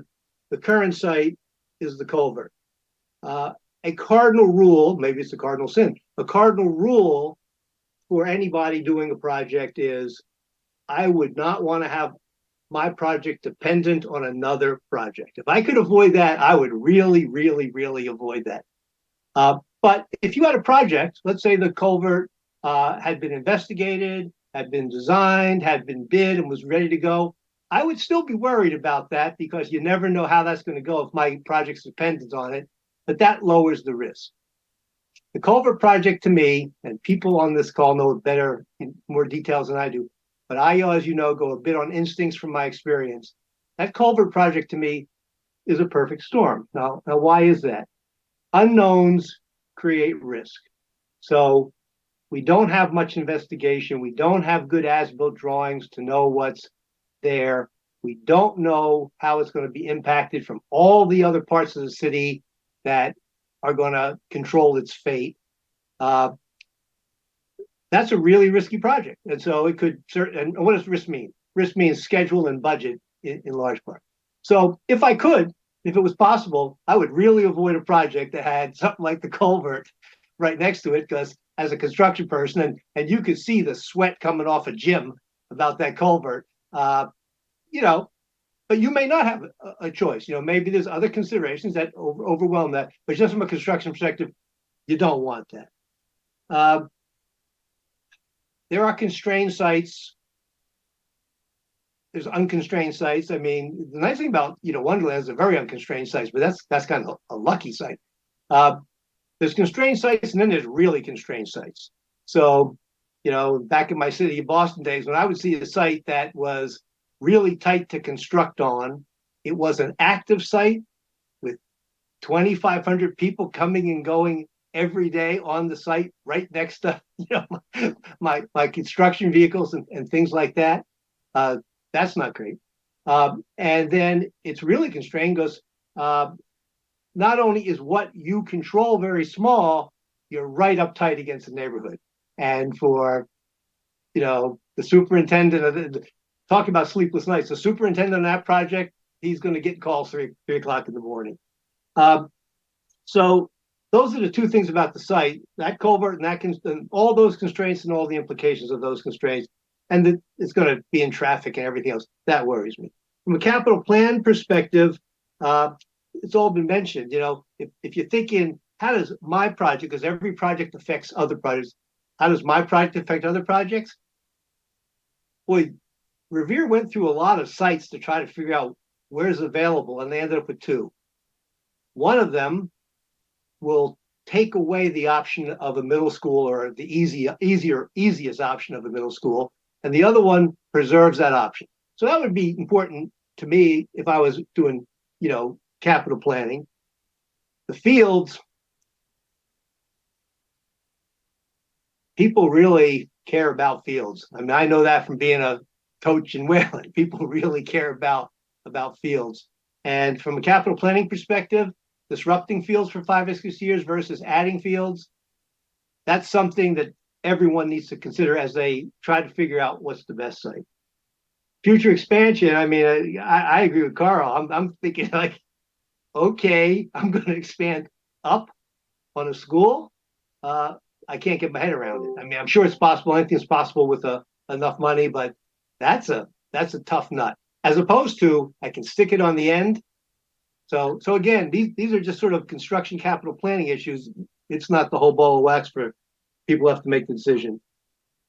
the current site is the culvert. A cardinal rule, maybe it's a cardinal sin, a cardinal rule for anybody doing a project is I would not want to have my project dependent on another project. If I could avoid that, I would really, really, really avoid that. But if you had a project, let's say the culvert had been investigated, had been designed, had been bid, and was ready to go, I would still be worried about that because you never know how that's going to go if my project's dependent on it. but that lowers the risk. The culvert project to me, and people on this call know it better in more details than I do, but I, as you know, go a bit on instincts from my experience. That culvert project to me is a perfect storm. Now why is that? Unknowns create risk. So we don't have much investigation. We don't have good as-built drawings to know what's there. We don't know how it's going to be impacted from all the other parts of the city that are going to control its fate. That's a really risky project. And so it could, and what does risk mean? Risk means schedule and budget in large part. So if it was possible, I would really avoid a project that had something like the culvert right next to it, because as a construction person, and you could see the sweat coming off of Jim about that culvert, but you may not have a choice. Maybe there's other considerations that overwhelm that, but just from a construction perspective, you don't want that. There are constrained sites. There's unconstrained sites. I mean, the nice thing about, Wonderland is a very unconstrained sites, but that's kind of a lucky site. There's constrained sites, and then there's really constrained sites. So, back in my city of Boston days, when I would see a site that was really tight to construct on, it was an active site with 2,500 people coming and going every day on the site, right next to my construction vehicles and things like that. That's not great. And then it's really constrained because not only is what you control very small, you're right up tight against the neighborhood. And for the superintendent of talking about sleepless nights, the superintendent on that project, he's going to get calls 3 o'clock in the morning. So those are the two things about the site: that culvert and all those constraints and all the implications of those constraints. And it's going to be in traffic and everything else. That worries me. From a capital plan perspective, it's all been mentioned. If you're thinking, how does my project, because every project affects other projects, how does my project affect other projects? Boy, Revere went through a lot of sites to try to figure out where's available, and they ended up with 2. One of them will take away the option of a middle school, or the easiest option of a middle school, and the other one preserves that option. So that would be important to me if I was doing, capital planning. The fields, people really care about fields. I mean, I know that from being a coach in Wayland. People really care about fields. And from a capital planning perspective, disrupting fields for 5 or 6 years versus adding fields, that's something that everyone needs to consider as they try to figure out what's the best site. Future expansion, I mean, I agree with Carl. I'm thinking like, okay, I'm going to expand up on a school. I can't get my head around it. I mean, I'm sure it's possible. Anything's possible with enough money, but that's a tough nut. As opposed to, I can stick it on the end. So again, these are just sort of construction capital planning issues. It's not the whole ball of wax for people who have to make the decision.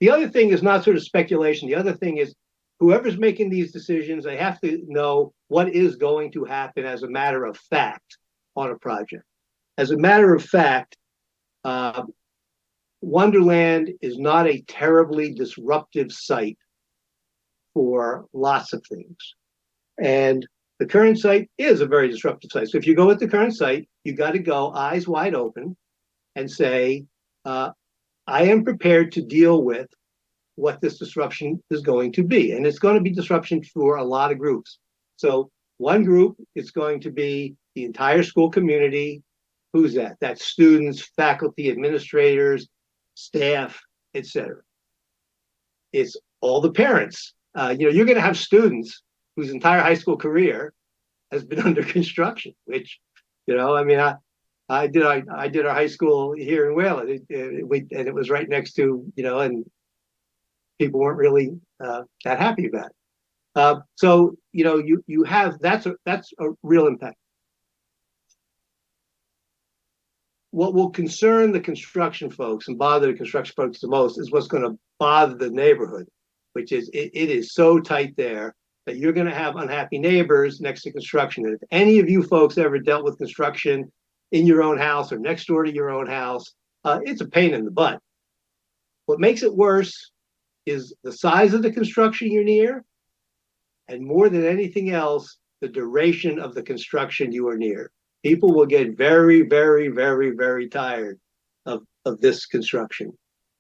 The other thing is not sort of speculation. The other thing is, whoever's making these decisions, they have to know what is going to happen as a matter of fact on a project. As a matter of fact, Wonderland is not a terribly disruptive site for lots of things. And the current site is a very disruptive site. So if you go with the current site, you got to go eyes wide open and say, I am prepared to deal with what this disruption is going to be. And it's going to be disruption for a lot of groups. So one group is going to be the entire school community. Who's that? That's students, faculty, administrators, staff, etc. It's all the parents. You're going to have students whose entire high school career has been under construction, which, I mean, I did our high school here in Wayland, and it was right next to, and people weren't really that happy about it. So, you have, that's a real impact. What will concern the construction folks and bother the construction folks the most is what's going to bother the neighborhood, which is it is so tight there that you're going to have unhappy neighbors next to construction. And if any of you folks ever dealt with construction, in your own house or next door to your own house. It's a pain in the butt. What makes it worse is the size of the construction you're near, and more than anything else, the duration of the construction you are near. People will get very, very, very, very tired of this construction.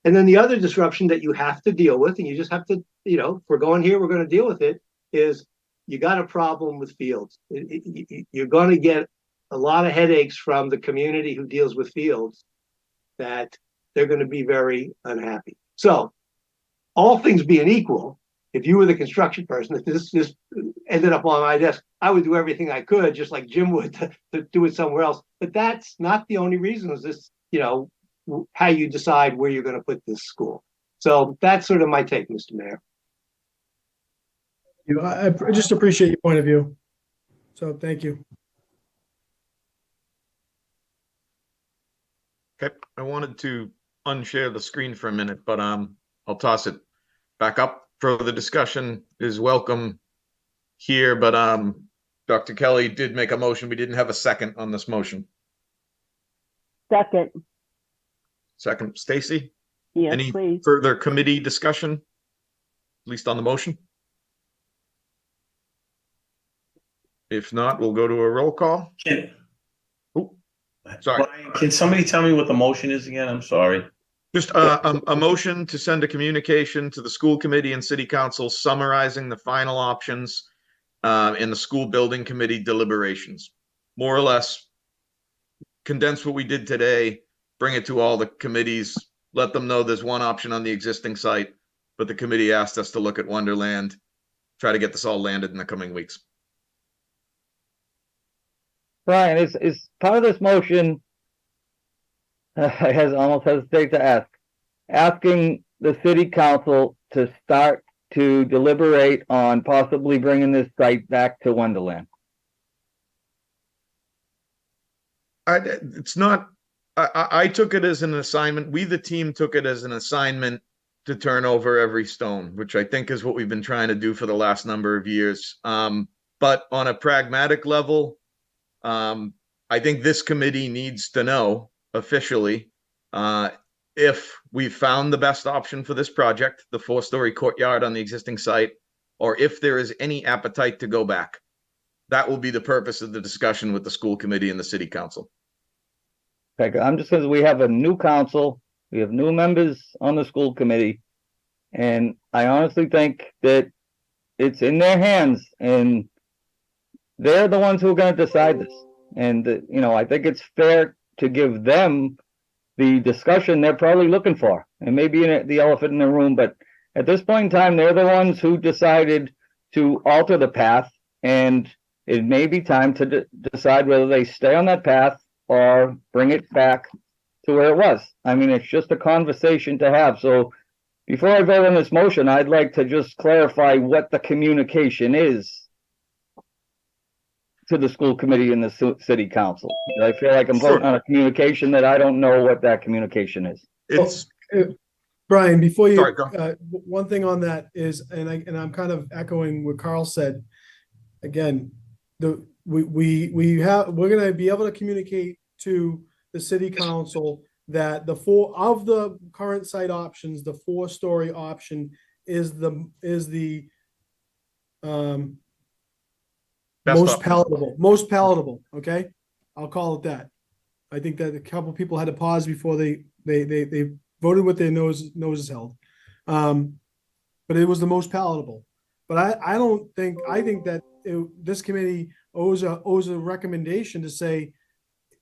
And then the other disruption that you have to deal with, and you just have to, if we're going here, we're going to deal with it, is you got a problem with fields. You're going to get a lot of headaches from the community who deals with fields, that they're going to be very unhappy. So, all things being equal, if you were the construction person, if this ended up on my desk, I would do everything I could, just like Jim would, to do it somewhere else. But that's not the only reason. Is this, how you decide where you're going to put this school. So that's sort of my take, Mr. Mayor. I just appreciate your point of view. So thank you. Okay, I wanted to unshare the screen for a minute, but I'll toss it back up. Further discussion is welcome here, but Dr. Kelly did make a motion. We didn't have a second on this motion. Second. Second, Stacy? Yes, Any please. further committee discussion, at least on the motion? If not, we'll go to a roll call. Oh, sorry. Brian, can somebody tell me what the motion is again? I'm sorry. Just a motion to send a communication to the school committee and city council summarizing the final options in the school building committee deliberations. More or less condense what we did today, bring it to all the committees, let them know there's one option on the existing site, but the committee asked us to look at Wonderland, try to get this all landed in the coming weeks. Brian, is part of this motion, I almost hesitate to ask, asking the city council to start to deliberate on possibly bringing this site back to Wonderland? It's not, I took it as an assignment. We, the team, took it as an assignment to turn over every stone, which I think is what we've been trying to do for the last number of years. But on a pragmatic level, I think this committee needs to know officially if we've found the best option for this project, the 4-story courtyard on the existing site, or if there is any appetite to go back. That will be the purpose of the discussion with the school committee and the city council. Okay, I'm just because we have a new council, we have new members on the school committee, and I honestly think that it's in their hands, and they're the ones who are going to decide this. And, I think it's fair to give them the discussion they're probably looking for. And maybe the elephant in the room, but at this point in time, they're the ones who decided to alter the path, and it may be time to decide whether they stay on that path or bring it back to where it was. I mean, it's just a conversation to have. So before I vote on this motion, I'd like to just clarify what the communication is to the school committee and the city council. I feel like I'm voting on a communication that I don't know what that communication is. It's Brian, before you, Sorry, go. one thing on that is, and I'm kind of echoing what Carl said. Again, we're going to be able to communicate to the city council that the current site options, the 4-story option is the most palatable. Okay, I'll call it that. I think that a couple people had to pause before they voted with their noses held, but it was the most palatable. But I think that this committee owes a recommendation to say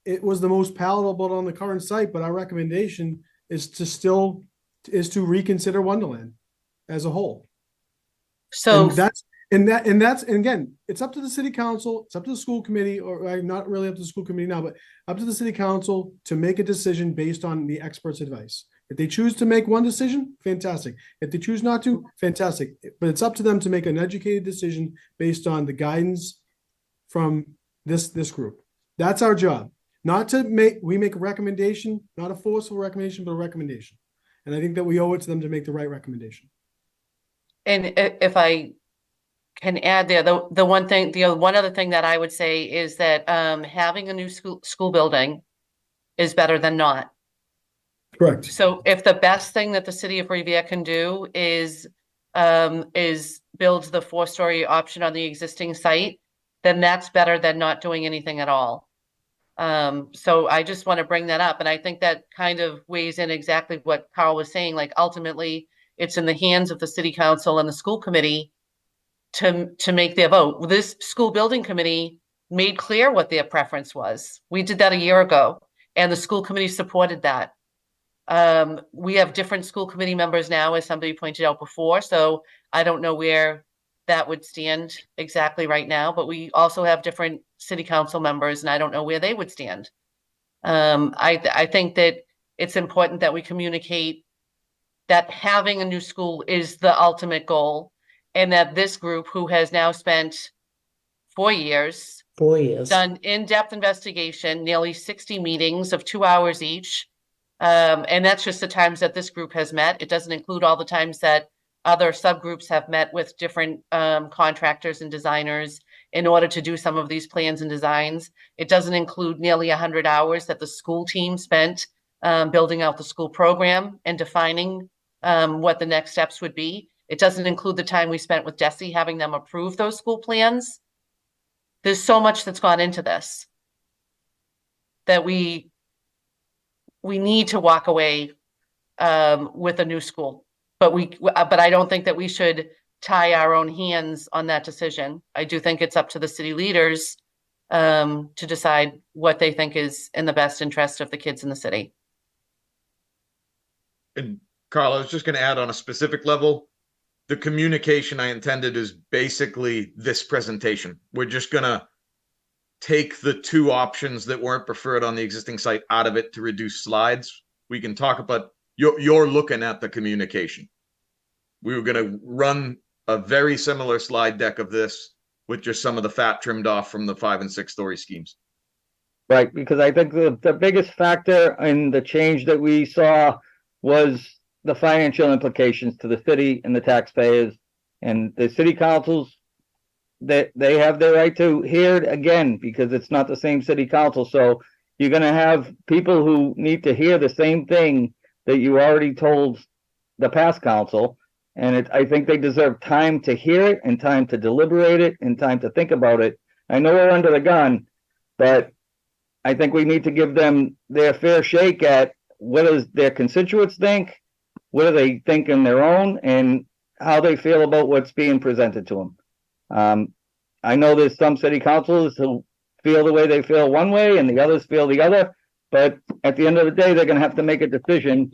it was the most palatable on the current site, but our recommendation is to reconsider Wonderland as a whole. So and again, it's up to the city council, it's up to the school committee, or not really up to the school committee now, but up to the city council to make a decision based on the experts' advice. If they choose to make one decision, fantastic. If they choose not to, fantastic. But it's up to them to make an educated decision based on the guidance from this group. That's our job. We make a recommendation, not a forceful recommendation, but a recommendation. And I think that we owe it to them to make the right recommendation. And if I can add there, the one other thing that I would say is that having a new school building is better than not. Correct. So if the best thing that the city of Revere can do is build the 4-story option on the existing site, then that's better than not doing anything at all. So I just want to bring that up. And I think that kind of weighs in exactly what Carl was saying. Like, ultimately, it's in the hands of the city council and the school committee to make their vote. This school building committee made clear what their preference was. We did that a year ago, and the school committee supported that. We have different school committee members now, as somebody pointed out before, so I don't know where that would stand exactly right now, but we also have different city council members, and I don't know where they would stand. I think that it's important that we communicate that having a new school is the ultimate goal, and that this group, who has now spent 4 years, done in-depth investigation, nearly 60 meetings of 2 hours each, and that's just the times that this group has met. It doesn't include all the times that other subgroups have met with different contractors and designers in order to do some of these plans and designs. It doesn't include nearly 100 hours that the school team spent building out the school program and defining what the next steps would be. It doesn't include the time we spent with DESE having them approve those school plans. There's so much that's gone into this that we need to walk away with a new school. But I don't think that we should tie our own hands on that decision. I do think it's up to the city leaders to decide what they think is in the best interest of the kids in the city. And Carl, I was just going to add on a specific level, the communication I intended is basically this presentation. We're just going to take the 2 options that weren't preferred on the existing site out of it to reduce slides. We can talk about, you're looking at the communication. We were going to run a very similar slide deck of this with just some of the fat trimmed off from the 5- and 6-story schemes. Right, because I think the biggest factor in the change that we saw was the financial implications to the city and the taxpayers, and the city councils, that they have the right to hear it again, because it's not the same city council. So you're going to have people who need to hear the same thing that you already told the past council. And I think they deserve time to hear it, and time to deliberate it, and time to think about it. I know we're under the gun, but I think we need to give them their fair shake at what does their constituents think, what do they think in their own, and how they feel about what's being presented to them. I know there's some city councils who feel the way they feel one way and the others feel the other, but at the end of the day, they're going to have to make a decision.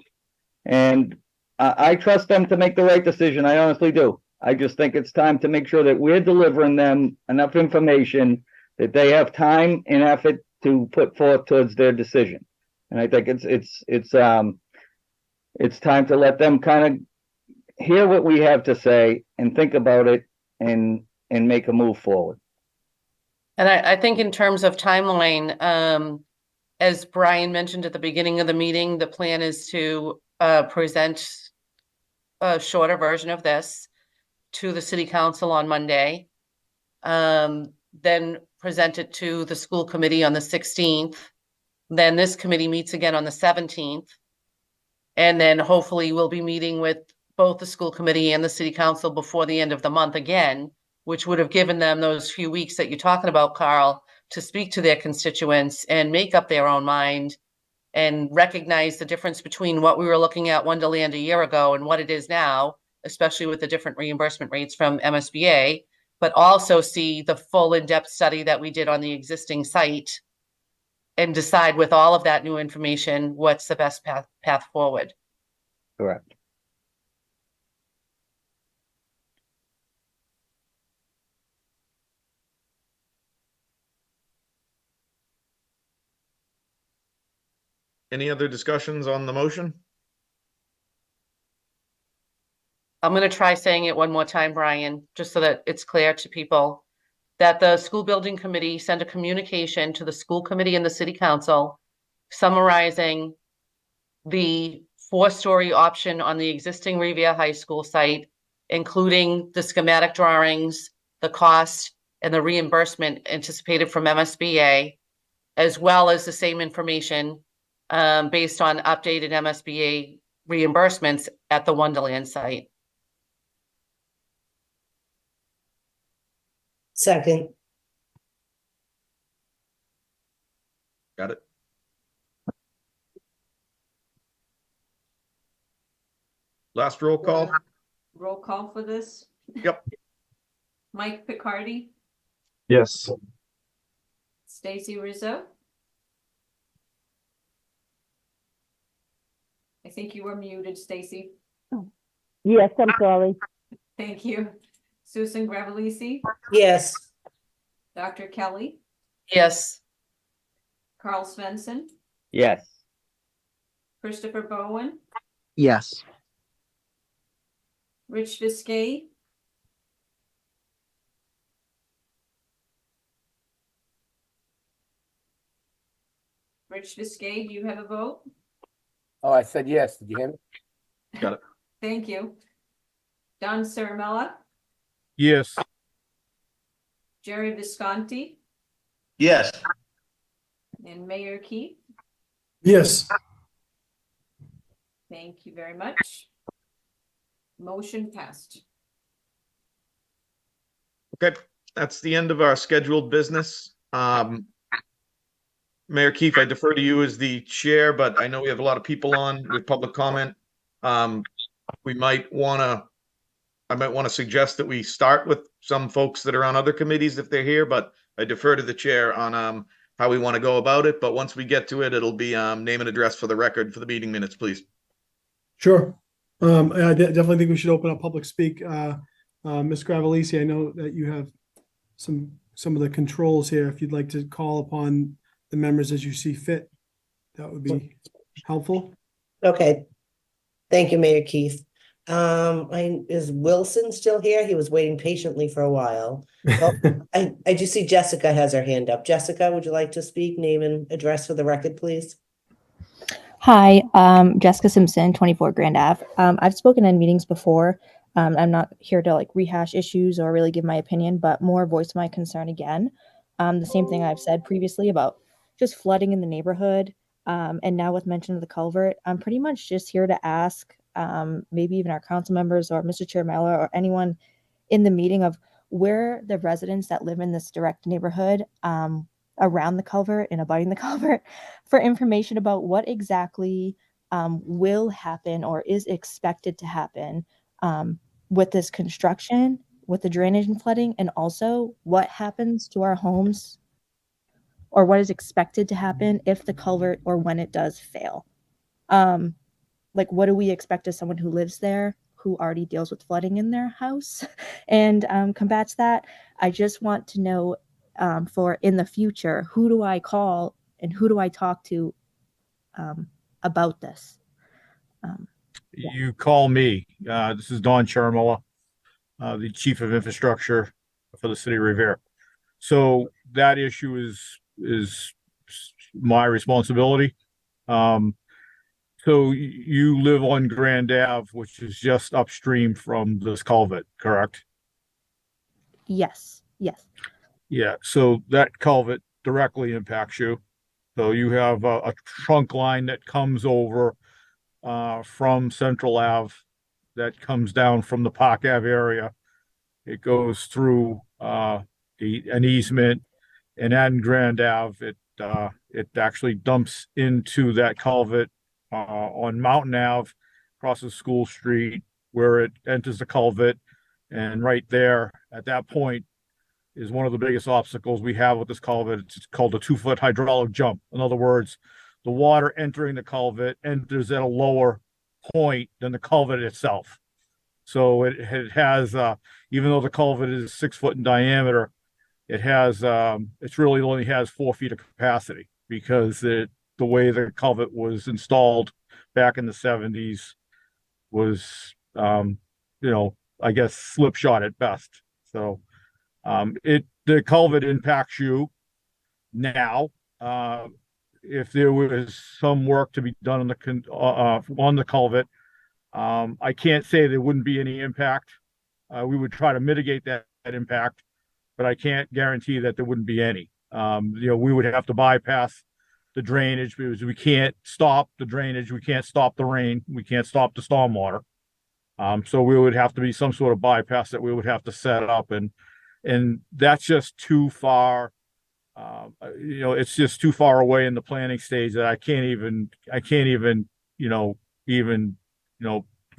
And I trust them to make the right decision. I honestly do. I just think it's time to make sure that we're delivering them enough information that they have time and effort to put forth towards their decision. And I think it's time to let them kind of hear what we have to say and think about it and make a move forward. And I think in terms of timeline, as Brian mentioned at the beginning of the meeting, the plan is to present a shorter version of this to the city council on Monday, then present it to the school committee on the 16th. Then this committee meets again on the 17th. And then hopefully we'll be meeting with both the school committee and the city council before the end of the month again, which would have given them those few weeks that you're talking about, Carl, to speak to their constituents and make up their own mind and recognize the difference between what we were looking at Wonderland a year ago and what it is now, especially with the different reimbursement rates from MSBA, but also see the full in-depth study that we did on the existing site and decide with all of that new information, what's the best path forward. Correct. Any other discussions on the motion? I'm going to try saying it one more time, Brian, just so that it's clear to people that the school building committee sent a communication to the school committee and the city council summarizing the 4-story option on the existing Revere High School site, including the schematic drawings, the cost and the reimbursement anticipated from MSBA, as well as the same information based on updated MSBA reimbursements at the Wonderland site. Second. Got it. Last roll call. Roll call for this. Yep. Mike Picardi, Yes. Stacy Rizzo. I think you were muted, Stacy. Yes, I'm sorry. Thank you. Susan Gravellisi, Yes. Dr. Kelly, Yes. Carl Svensson, Yes. Christopher Bowen, Yes. Rich Viscay, Rich Viscay, do you have a vote? Oh, I said yes. Did you hear me? Got it. Thank you. Don Ciaramella, Yes. Jerry Visconti, Yes. and Mayor Keith. Yes. Thank you very much. Motion passed. Okay, that's the end of our scheduled business. Mayor Keefe, I defer to you as the chair, but I know we have a lot of people on with public comment. We might want to, I might want to suggest that we start with some folks that are on other committees if they're here, but I defer to the chair on how we want to go about it. But once we get to it, it'll be name and address for the record for the meeting minutes, please. Sure. I definitely think we should open up public speak. Ms. Gravellisi, I know that you have some of the controls here. If you'd like to call upon the members as you see fit, that would be helpful. Okay. Thank you, Mayor Keith. Is Wilson still here? He was waiting patiently for a while. Oh, I just see Jessica has her hand up. Jessica, would you like to speak? Name and address for the record, please. Hi, Jessica Simpson, 24 Grand Ave. I've spoken in meetings before. I'm not here to like rehash issues or really give my opinion, but more voice my concern again. The same thing I've said previously about just flooding in the neighborhood. And now with mention of the culvert, I'm pretty much just here to ask maybe even our council members or Mr. Chairmella or anyone in the meeting of where the residents that live in this direct neighborhood around the culvert and abutting the culvert for information about what exactly will happen or is expected to happen with this construction, with the drainage and flooding, and also what happens to our homes or what is expected to happen if the culvert or when it does fail. Like, what do we expect as someone who lives there, who already deals with flooding in their house and combats that? I just want to know for in the future, who do I call and who do I talk to about this? You call me. This is Don Charmella, the Chief of Infrastructure for the City of Revere. So that issue is my responsibility. So you live on Grand Ave, which is just upstream from this culvert, correct? Yes. Yes. Yeah. So that culvert directly impacts you. So you have a trunk line that comes over from Central Ave that comes down from the Park Ave area. It goes through an easement, and then Grand Ave, it actually dumps into that culvert on Mountain Ave, crosses School Street, where it enters the culvert, and right there at that point is one of the biggest obstacles we have with this culvert. It's called a 2-foot hydraulic jump. In other words, the water entering the culvert enters at a lower point than the culvert itself. So it has, even though the culvert is 6 foot in diameter, it has, it really only has 4 feet of capacity because the way the culvert was installed back in the 70s was, I guess slipshod at best. So the culvert impacts you now. If there was some work to be done on the culvert, I can't say there wouldn't be any impact. We would try to mitigate that impact, but I can't guarantee that there wouldn't be any. We would have to bypass the drainage because we can't stop the drainage, we can't stop the rain, we can't stop the stormwater. So we would have to be some sort of bypass that we would have to set up, and that's just too far. It's just too far away in the planning stage that I can't even,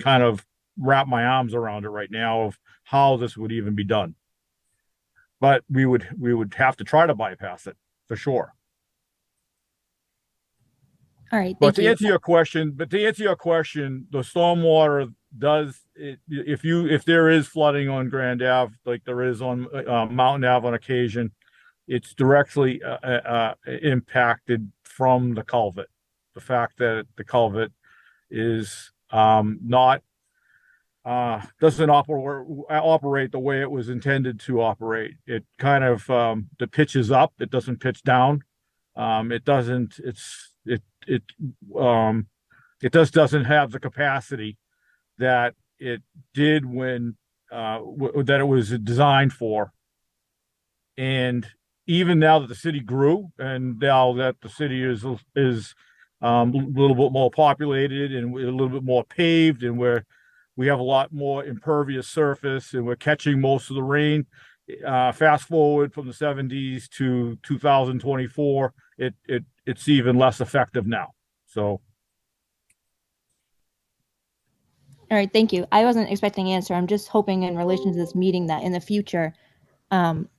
kind of wrap my arms around it right now of how this would even be done. But we would have to try to bypass it for sure. All right. But Thank to you. answer your question, the stormwater does, if there is flooding on Grand Ave, like there is on Mountain Ave on occasion, it's directly impacted from the culvert. The fact that the culvert is not doesn't operate the way it was intended to operate. It kind of the pitch is up, it doesn't pitch down. It doesn't doesn't have the capacity that it did when that it was designed for. And even now that the city grew, and now that the city is a little bit more populated and a little bit more paved, and we have a lot more impervious surface, and we're catching most of the rain. Fast forward from the 70s to 2024, it's even less effective now. So. All right, thank you. I wasn't expecting an answer. I'm just hoping in relation to this meeting that in the future,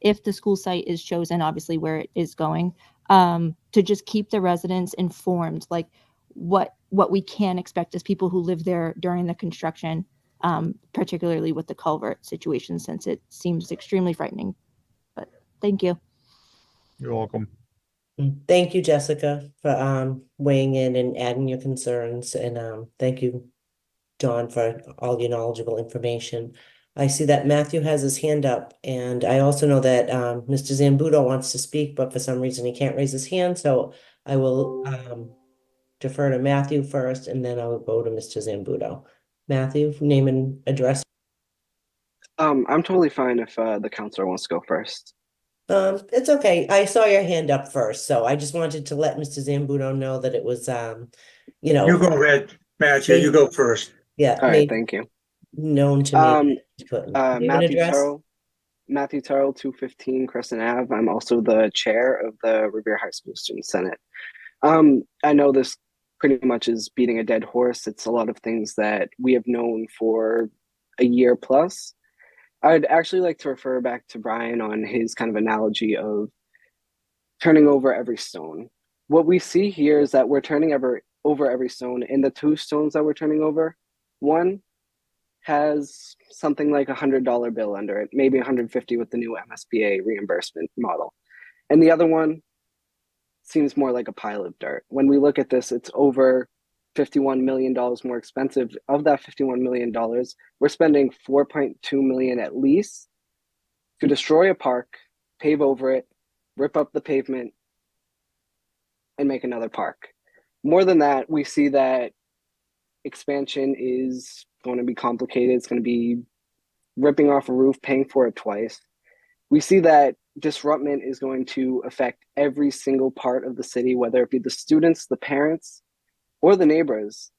if the school site is chosen, obviously where it is going, to just keep the residents informed, like what we can expect as people who live there during the construction, particularly with the culvert situation, since it seems extremely frightening. But thank you. You're welcome. Thank you, Jessica, for weighing in and adding your concerns, and thank you, Dawn, for all your knowledgeable information. I see that Matthew has his hand up, and I also know that Mr. Zambudo wants to speak, but for some reason he can't raise his hand, so I will defer to Matthew first, and then I will go to Mr. Zambudo. Matthew, name and address. I'm totally fine if the counselor wants to go first. It's okay. I saw your hand up first, so I just wanted to let Mr. Zambudo know that it was, You go ahead, Matthew, you go first. Yeah. All right, thank you. Known to me. Matthew Terrell, 215 Crescent Ave. I'm also the chair of the Revere High School Student Senate. I know this pretty much is beating a dead horse. It's a lot of things that we have known for a year plus. I'd actually like to refer back to Brian on his kind of analogy of turning over every stone. What we see here is that we're turning over every stone, and the two stones that we're turning over, one has something like $100 bill under it, maybe 150 with the new MSBA reimbursement model. And the other one seems more like a pile of dirt. When we look at this, it's over $51 million more expensive. Of that $51 million, we're spending $4.2 million at least to destroy a park, pave over it, rip up the pavement, and make another park. More than that, we see that expansion is going to be complicated. It's going to be ripping off a roof, paying for it twice. We see that disruption is going to affect every single part of the city, whether it be the students, the parents, or the neighbors.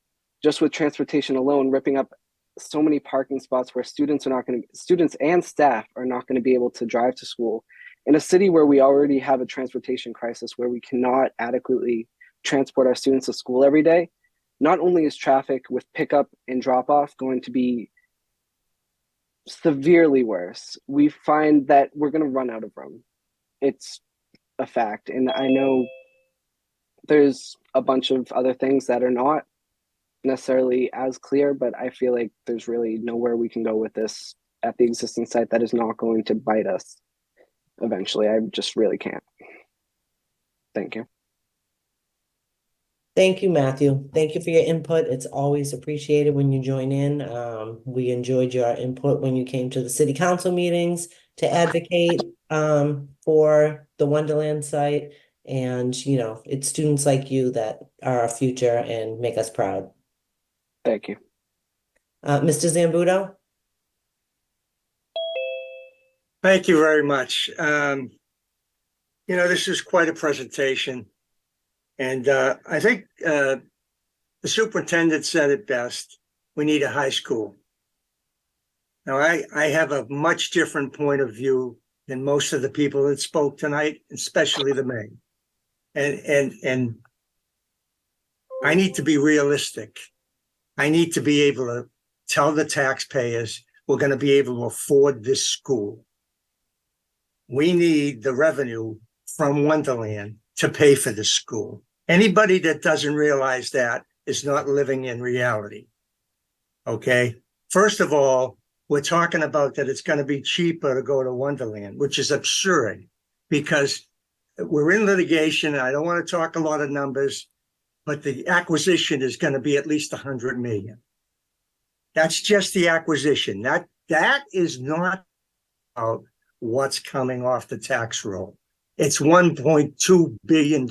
Just with transportation alone, ripping up so many parking spots where students and staff are not going to be able to drive to school. In a city where we already have a transportation crisis, where we cannot adequately transport our students to school every day, not only is traffic with pickup and drop off going to be severely worse, we find that we're going to run out of room. It's a fact. And I know there's a bunch of other things that are not necessarily as clear, but I feel like there's really nowhere we can go with this at the existing site that is not going to bite us eventually. I just really can't. Thank you. Thank you, Matthew. Thank you for your input. It's always appreciated when you join in. We enjoyed your input when you came to the city council meetings to advocate for the Wonderland site. And, it's students like you that are our future and make us proud. Thank you. Mr. Zambudo? Thank you very much. This is quite a presentation. And I think the superintendent said it best. We need a high school. Now, I have a much different point of view than most of the people that spoke tonight, especially the mayor. And I need to be realistic. I need to be able to tell the taxpayers we're going to be able to afford this school. We need the revenue from Wonderland to pay for this school. Anybody that doesn't realize that is not living in reality. Okay. First of all, we're talking about that it's going to be cheaper to go to Wonderland, which is absurd because we're in litigation. I don't want to talk a lot of numbers, but the acquisition is going to be at least 100 million. That's just the acquisition. That is not about what's coming off the tax roll. It's $1.2 billion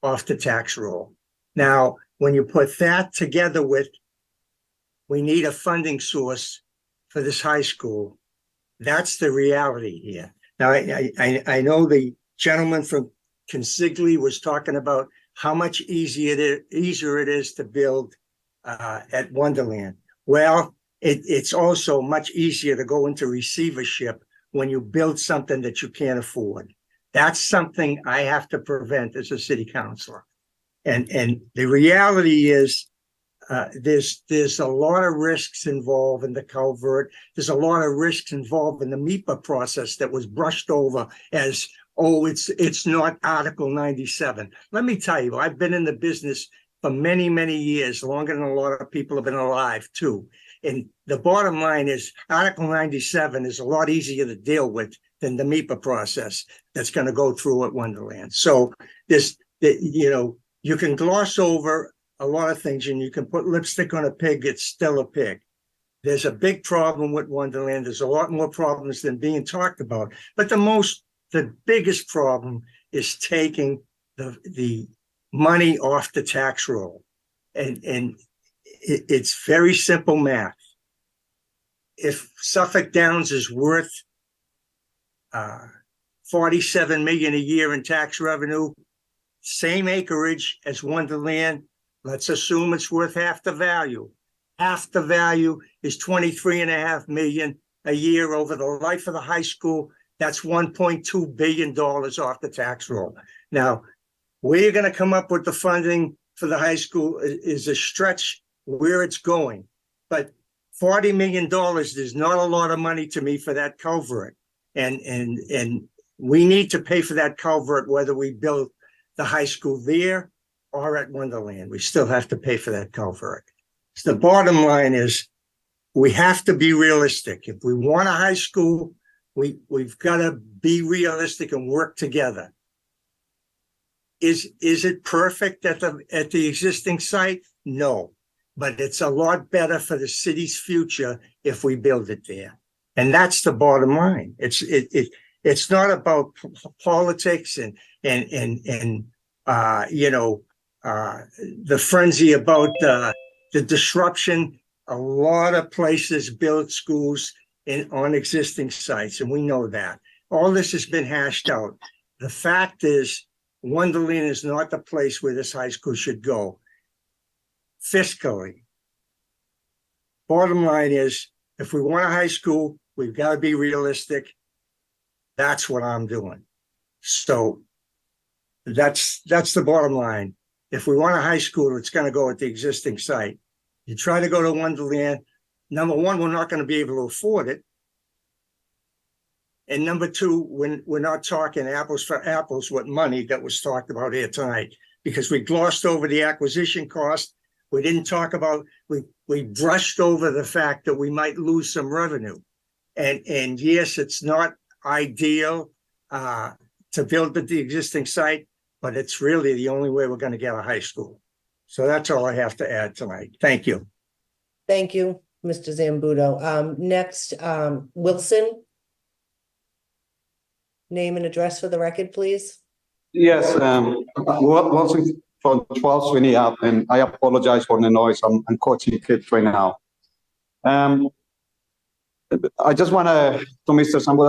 off the tax roll. Now, when you put that together with, we need a funding source for this high school, that's the reality here. Now, I know the gentleman from Consigli was talking about how much easier it is to build at Wonderland. Well, it's also much easier to go into receivership when you build something that you can't afford. That's something I have to prevent as a city councilor. And the reality is there's a lot of risks involved in the culvert. There's a lot of risks involved in the MEPA process that was brushed over as, oh, it's not Article 97. Let me tell you, I've been in the business for many, many years, longer than a lot of people have been alive too. And the bottom line is Article 97 is a lot easier to deal with than the MEPA process that's going to go through at Wonderland. So you can gloss over a lot of things and you can put lipstick on a pig, it's still a pig. There's a big problem with Wonderland. There's a lot more problems than being talked about. But the biggest problem is taking the money off the tax roll. And it's very simple math. If Suffolk Downs is worth 47 million a year in tax revenue, same acreage as Wonderland, let's assume it's worth half the value. Half the value is 23.5 million a year over the life of the high school. That's $1.2 billion off the tax roll. Now, where you're going to come up with the funding for the high school is a stretch where it's going. But $40 million is not a lot of money to me for that culvert. And we need to pay for that culvert, whether we build the high school there or at Wonderland. We still have to pay for that culvert. So the bottom line is we have to be realistic. If we want a high school, we've got to be realistic and work together. Is it perfect at the existing site? No, but it's a lot better for the city's future if we build it there. And that's the bottom line. It's not about politics and the frenzy about the disruption. A lot of places build schools on existing sites, and we know that. All this has been hashed out. The fact is, Wonderland is not the place where this high school should go. Fiscally. Bottom line is, if we want a high school, we've got to be realistic. That's what I'm doing. So that's the bottom line. If we want a high school, it's going to go at the existing site. You try to go to Wonderland, number one, we're not going to be able to afford it. And number two, we're not talking apples for apples with money that was talked about here tonight, because we glossed over the acquisition cost. We didn't talk about, we brushed over the fact that we might lose some revenue. And yes, it's not ideal to build at the existing site, but it's really the only way we're going to get a high school. So that's all I have to add tonight. Thank you. Thank you, Mr. Zambuto. Next, Wilson. Name and address for the record, please. Yes, Wilson from 12 Sweeney Ave, and I apologize for the noise. I'm coaching kids right now. I just want to Mr. Sambo,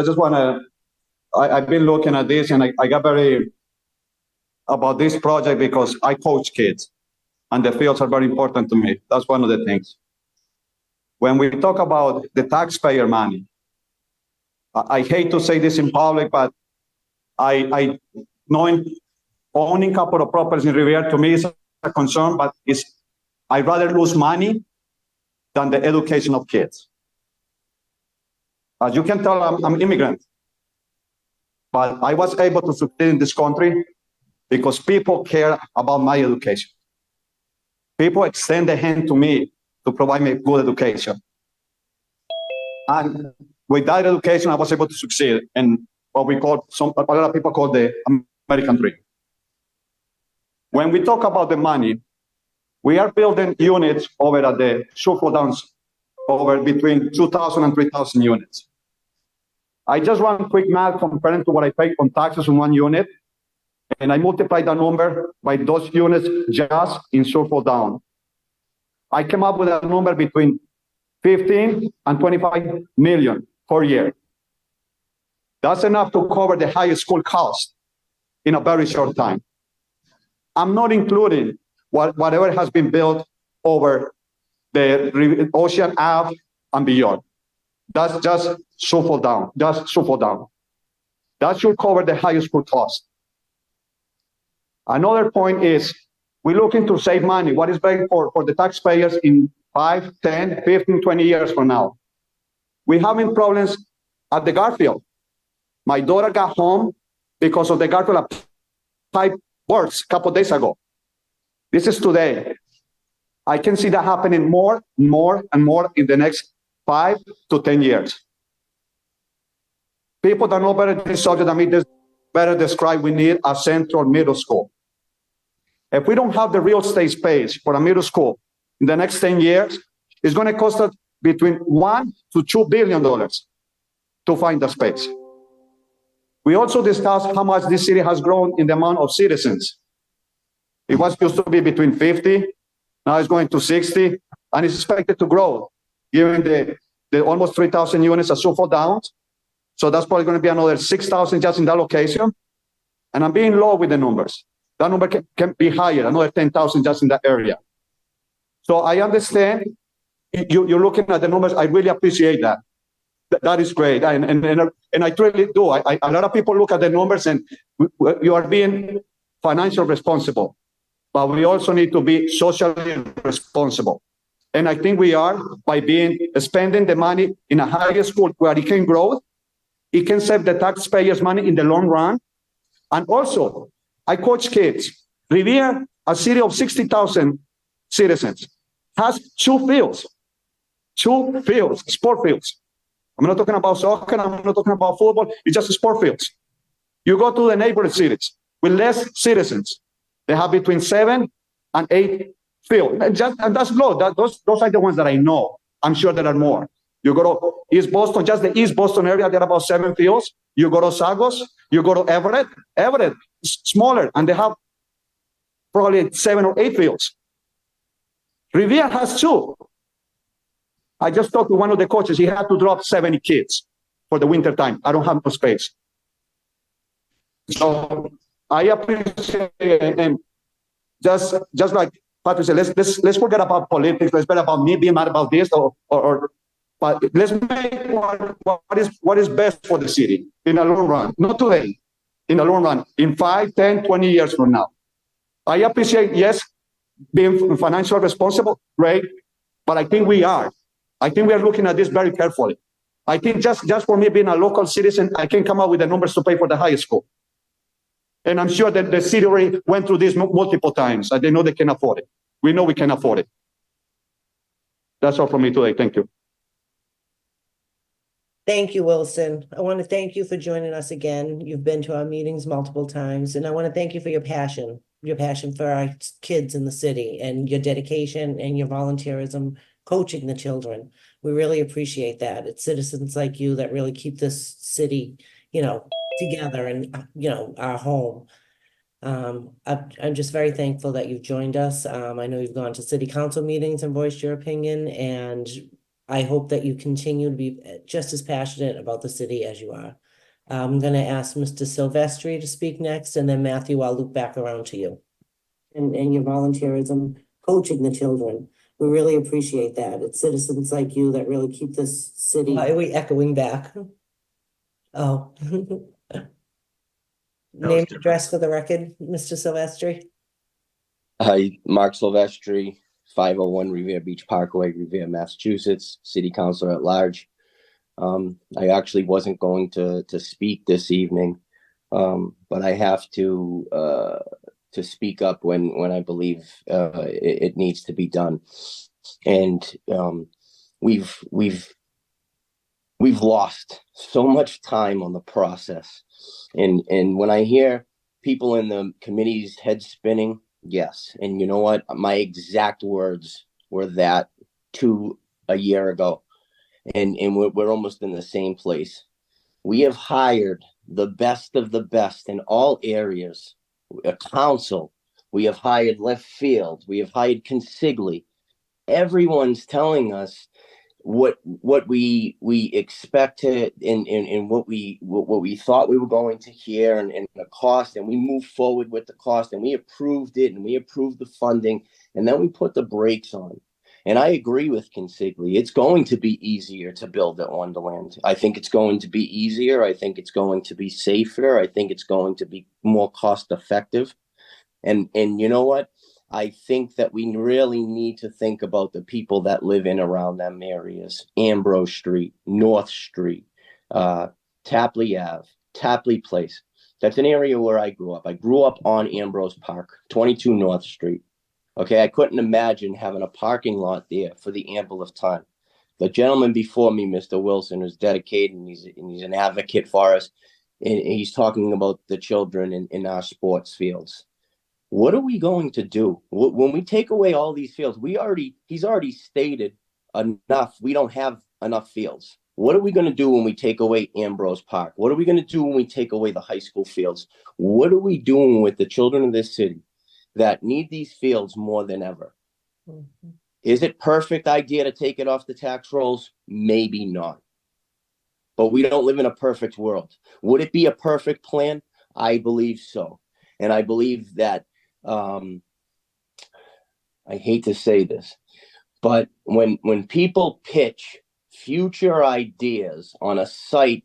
I've been looking at this and I got very about this project because I coach kids and the fields are very important to me. That's one of the things. When we talk about the taxpayer money, I hate to say this in public, but I knowing owning a couple of properties in Riviera to me is a concern, but I'd rather lose money than the education of kids. As you can tell, I'm immigrant, but I was able to succeed in this country because people care about my education. People extend their hand to me to provide me good education. And with that education, I was able to succeed in what we call, a lot of people call the American dream. When we talk about the money, we are building units over at the Suffolk Downs, over between 2,000 and 3,000 units. I just run quick math comparing to what I pay on taxes on one unit, and I multiply that number by those units just in Suffolk Down. I came up with a number between 15 and 25 million per year. That's enough to cover the high school cost in a very short time. I'm not including whatever has been built over the Ocean Ave and beyond. That's just Suffolk Down, just Suffolk Down. That should cover the high school cost. Another point is we're looking to save money. What is better for the taxpayers in 5, 10, 15, 20 years from now? We're having problems at the Garfield. My daughter got home because of the Garfield pipe burst a couple of days ago. This is today. I can see that happening more and more in the next 5 to 10 years. People that know better this subject than me better describe we need a central middle school. If we don't have the real estate space for a middle school in the next 10 years, it's going to cost us between $1 to $2 billion to find the space. We also discussed how much this city has grown in the amount of citizens. It was used to be between 50, now it's going to 60, and it's expected to grow, given the almost 3,000 units at Suffolk Downs. So that's probably going to be another 6,000 just in that location. And I'm being low with the numbers. That number can be higher, another 10,000 just in that area. So I understand you're looking at the numbers. I really appreciate that. That is great. And I truly do. A lot of people look at the numbers and you are being financially responsible, but we also need to be socially responsible. And I think we are by spending the money in a higher school where it can grow. It can save the taxpayers money in the long run. And also, I coach kids. Riviera, a city of 60,000 citizens, has 2 fields, sport fields. I'm not talking about soccer, I'm not talking about football, it's just sport fields. You go to the neighboring cities with less citizens, they have between 7 and 8 fields. And that's low, those are the ones that I know. I'm sure there are more. You go to East Boston, just the East Boston area, there are about 7 fields. You go to Sagos, you go to Everett, smaller, and they have probably 7 or 8 fields. Riviera has 2. I just talked to one of the coaches. He had to drop 70 kids for the winter time. I don't have no space. So I appreciate it. And just like Patrick said, let's forget about politics. Let's forget about me being mad about this but let's make what is best for the city in the long run. Not today, in the long run, in 5, 10, 20 years from now. I appreciate, yes, being financially responsible, great, but I think we are. I think we are looking at this very carefully. I think just for me being a local citizen, I can come up with the numbers to pay for the high school. And I'm sure that the city already went through this multiple times, and they know they can afford it. We know we can afford it. That's all from me today. Thank you. Thank you, Wilson. I want to thank you for joining us again. You've been to our meetings multiple times, and I want to thank you for your passion for our kids in the city and your dedication and your volunteerism coaching the children. We really appreciate that. It's citizens like you that really keep this city, together and, our home. I'm just very thankful that you've joined us. I know you've gone to city council meetings and voiced your opinion, and I hope that you continue to be just as passionate about the city as you are. I'm gonna ask Mr. Silvestri to speak next, and then Matthew, I'll loop back around to you. And your volunteerism, coaching the children. We really appreciate that. It's citizens like you that really keep this city. Why are we echoing back? Oh. Name and address for the record, Mr. Silvestri. Hi, Mark Silvestri, 501 Revere Beach Parkway, Revere, Massachusetts, City Councilor at Large. I actually wasn't going to speak this evening, but I have to speak up when I believe it needs to be done. And we've lost so much time on the process. And when I hear people in the committee's head spinning, yes. And you know what? My exact words were that a year ago. And we're almost in the same place. We have hired the best of the best in all areas. A council. We have hired left field. We have hired consigli. Everyone's telling us what we expected and what we thought we were going to hear and the cost, and we moved forward with the cost, and we approved it, and we approved the funding, and then we put the brakes on. And I agree with consigli. It's going to be easier to build at Wonderland. I think it's going to be easier. I think it's going to be safer. I think it's going to be more cost effective. And you know what? I think that we really need to think about the people that live in around them areas. Ambrose Street, North Street, Tapley Ave, Tapley Place. That's an area where I grew up. I grew up on Ambrose Park, 22 North Street. Okay, I couldn't imagine having a parking lot there for the ample of time. The gentleman before me, Mr. Wilson, is dedicated, and he's an advocate for us. And he's talking about the children in our sports fields. What are we going to do when we take away all these fields? He's already stated enough. We don't have enough fields. What are we going to do when we take away Ambrose Park? What are we going to do when we take away the high school fields? What are we doing with the children of this city that need these fields more than ever? Mm-hmm. Is it perfect idea to take it off the tax rolls? Maybe not. But we don't live in a perfect world. Would it be a perfect plan? I believe so. And I believe that I hate to say this, but when people pitch future ideas on a site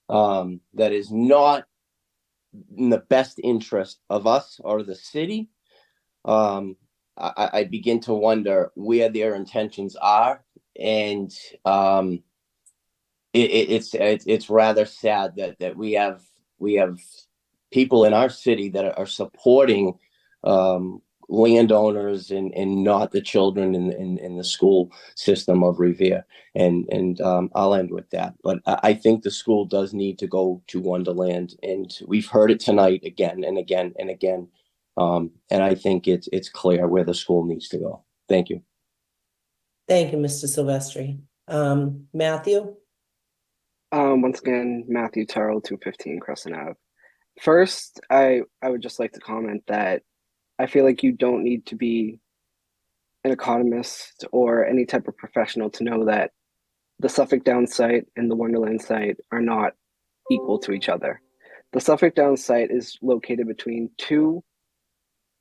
that is not in the best interest of us or the city, I begin to wonder where their intentions are, and it's rather sad that we have people in our city that are supporting landowners and not the children in the school system of Revere. And I'll end with that. But I think the school does need to go to Wonderland, and we've heard it tonight again and again and again. And I think it's clear where the school needs to go. Thank you. Thank you, Mr. Silvestri. Matthew? Once again, Matthew Terrell, 215 Crescent Ave. First, I would just like to comment that I feel like you don't need to be an economist or any type of professional to know that the Suffolk Downs site and the Wonderland site are not equal to each other. The Suffolk Downs site is located between two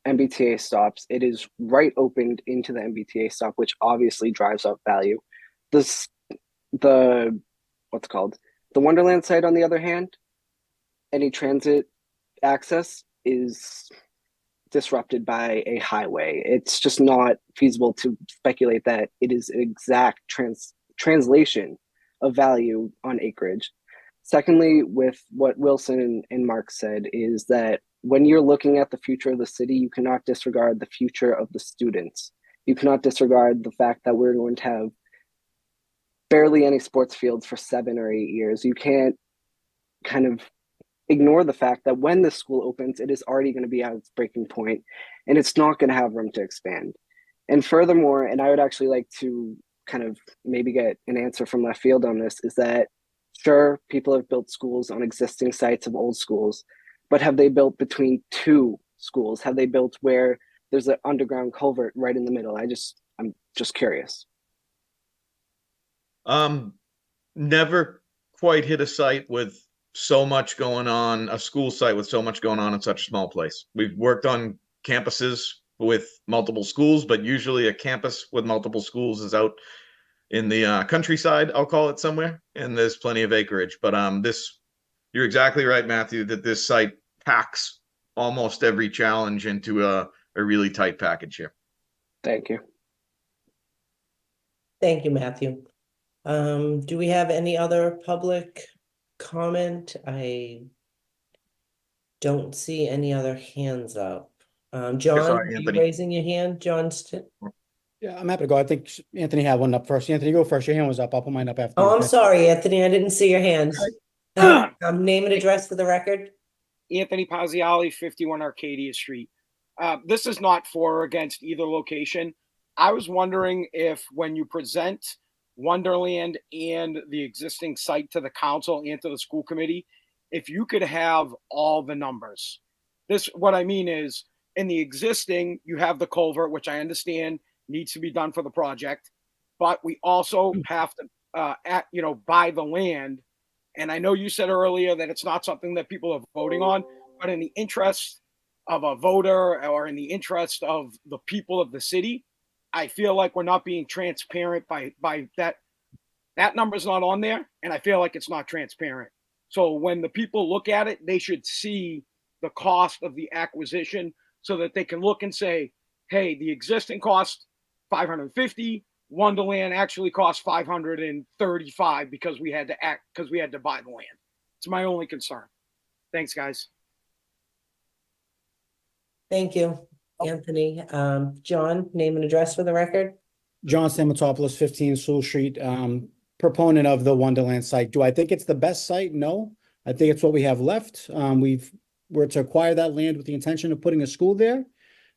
MBTA stops. It is right opened into the MBTA stop, which obviously drives up value. The Wonderland site, on the other hand, any transit access is disrupted by a highway. It's just not feasible to speculate that it is an exact translation of value on acreage. Secondly, with what Wilson and Mark said, is that when you're looking at the future of the city, you cannot disregard the future of the students. You cannot disregard the fact that we're going to have barely any sports fields for 7 or 8 years. You can't kind of ignore the fact that when the school opens, it is already going to be at its breaking point, and it's not going to have room to expand. And furthermore, and I would actually like to kind of maybe get an answer from left field on this, is that sure, people have built schools on existing sites of old schools, but have they built between two schools? Have they built where there's an underground culvert right in the middle? I'm just curious. Never quite hit a site with so much going on, a school site with so much going on in such a small place. We've worked on campuses with multiple schools, but usually a campus with multiple schools is out in the countryside, I'll call it, somewhere, and there's plenty of acreage. But you're exactly right, Matthew, that this site packs almost every challenge into a really tight package here. Thank you. Thank you, Matthew. Do we have any other public comment? I don't see any other hands up. John, are you Anthony. raising your hand? Johnston? Yeah, I'm happy to go. I think Anthony had one up first. Anthony, go first. Your hand was up. I'll put mine up after. Oh, you. I'm sorry, Anthony. I didn't see your hand. Name and address for the record. Anthony Pazziali, 51 Arcadia Street. This is not for or against either location. I was wondering if when you present Wonderland and the existing site to the council and to the school committee, if you could have all the numbers. What I mean is, in the existing, you have the culvert, which I understand needs to be done for the project, but we also have to, buy the land. And I know you said earlier that it's not something that people are voting on, but in the interest of a voter or in the interest of the people of the city, I feel like we're not being transparent by that. That number's not on there, and I feel like it's not transparent. So when the people look at it, they should see the cost of the acquisition so that they can look and say, hey, the existing cost $550, Wonderland actually cost $535 because we had to buy the land. It's my only concern. Thanks, guys. Thank you, Anthony. John, name and address for the record. John Stamatopoulos, 15 Sewell Street, proponent of the Wonderland site. Do I think it's the best site? No. I think it's what we have left. We're to acquire that land with the intention of putting a school there.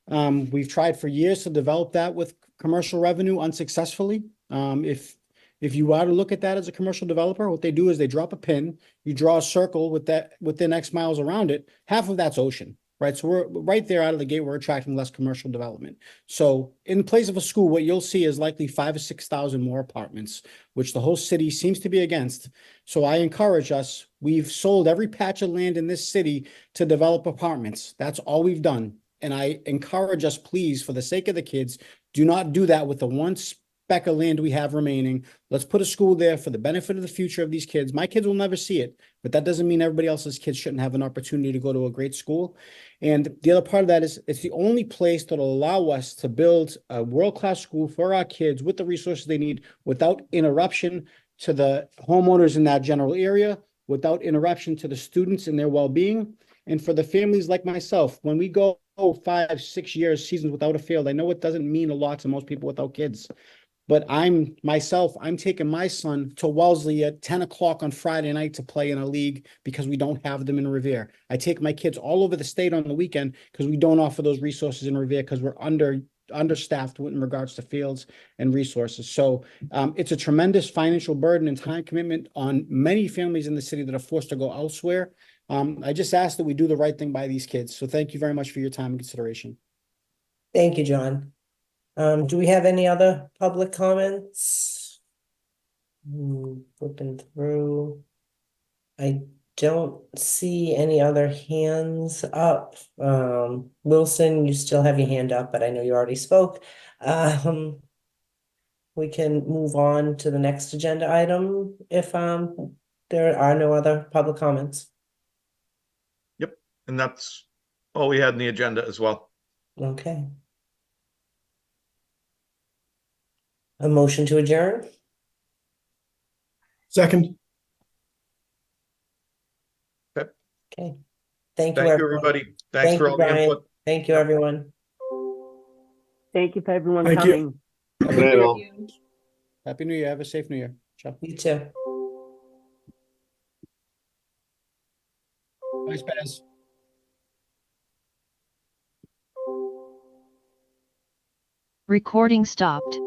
We've tried for years to develop that with commercial revenue unsuccessfully. If you are to look at that as a commercial developer, what they do is they drop a pin, you draw a circle within X miles around it, half of that's ocean, right? So we're right there out of the gate, we're attracting less commercial development. So in place of a school, what you'll see is likely 5,000 or 6,000 more apartments, which the whole city seems to be against. So I encourage us, we've sold every patch of land in this city to develop apartments. That's all we've done. And I encourage us, please, for the sake of the kids, do not do that with the one speck of land we have remaining. Let's put a school there for the benefit of the future of these kids. My kids will never see it, but that doesn't mean everybody else's kids shouldn't have an opportunity to go to a great school. And the other part of that is it's the only place that will allow us to build a world-class school for our kids with the resources they need without interruption to the homeowners in that general area, without interruption to the students and their well-being. And for the families like myself, when we go 5, 6 years, seasons without a field, I know it doesn't mean a lot to most people without kids. But I'm taking my son to Wellesley at 10 o'clock on Friday night to play in a league because we don't have them in Revere. I take my kids all over the state on the weekend because we don't offer those resources in Revere because we're understaffed in regards to fields and resources. So it's a tremendous financial burden and time commitment on many families in the city that are forced to go elsewhere. I just ask that we do the right thing by these kids. So thank you very much for your time and consideration. Thank you, John. Do we have any other public comments? Flipping through. I don't see any other hands up. Wilson, you still have your hand up, but I know you already spoke. We can move on to the next agenda item if there are no other public comments. Yep, and that's all we had in the agenda as well. Okay. A motion to adjourn? Second. Okay. Okay. Thank you, Thank you, everyone. everybody. Thanks Thank for you, all the Brian. input. Thank you, everyone. Thank you for everyone Thank you. coming. Happy New Year. Have a safe New Year. Ciao. You too. Thanks, Baz. Recording stopped.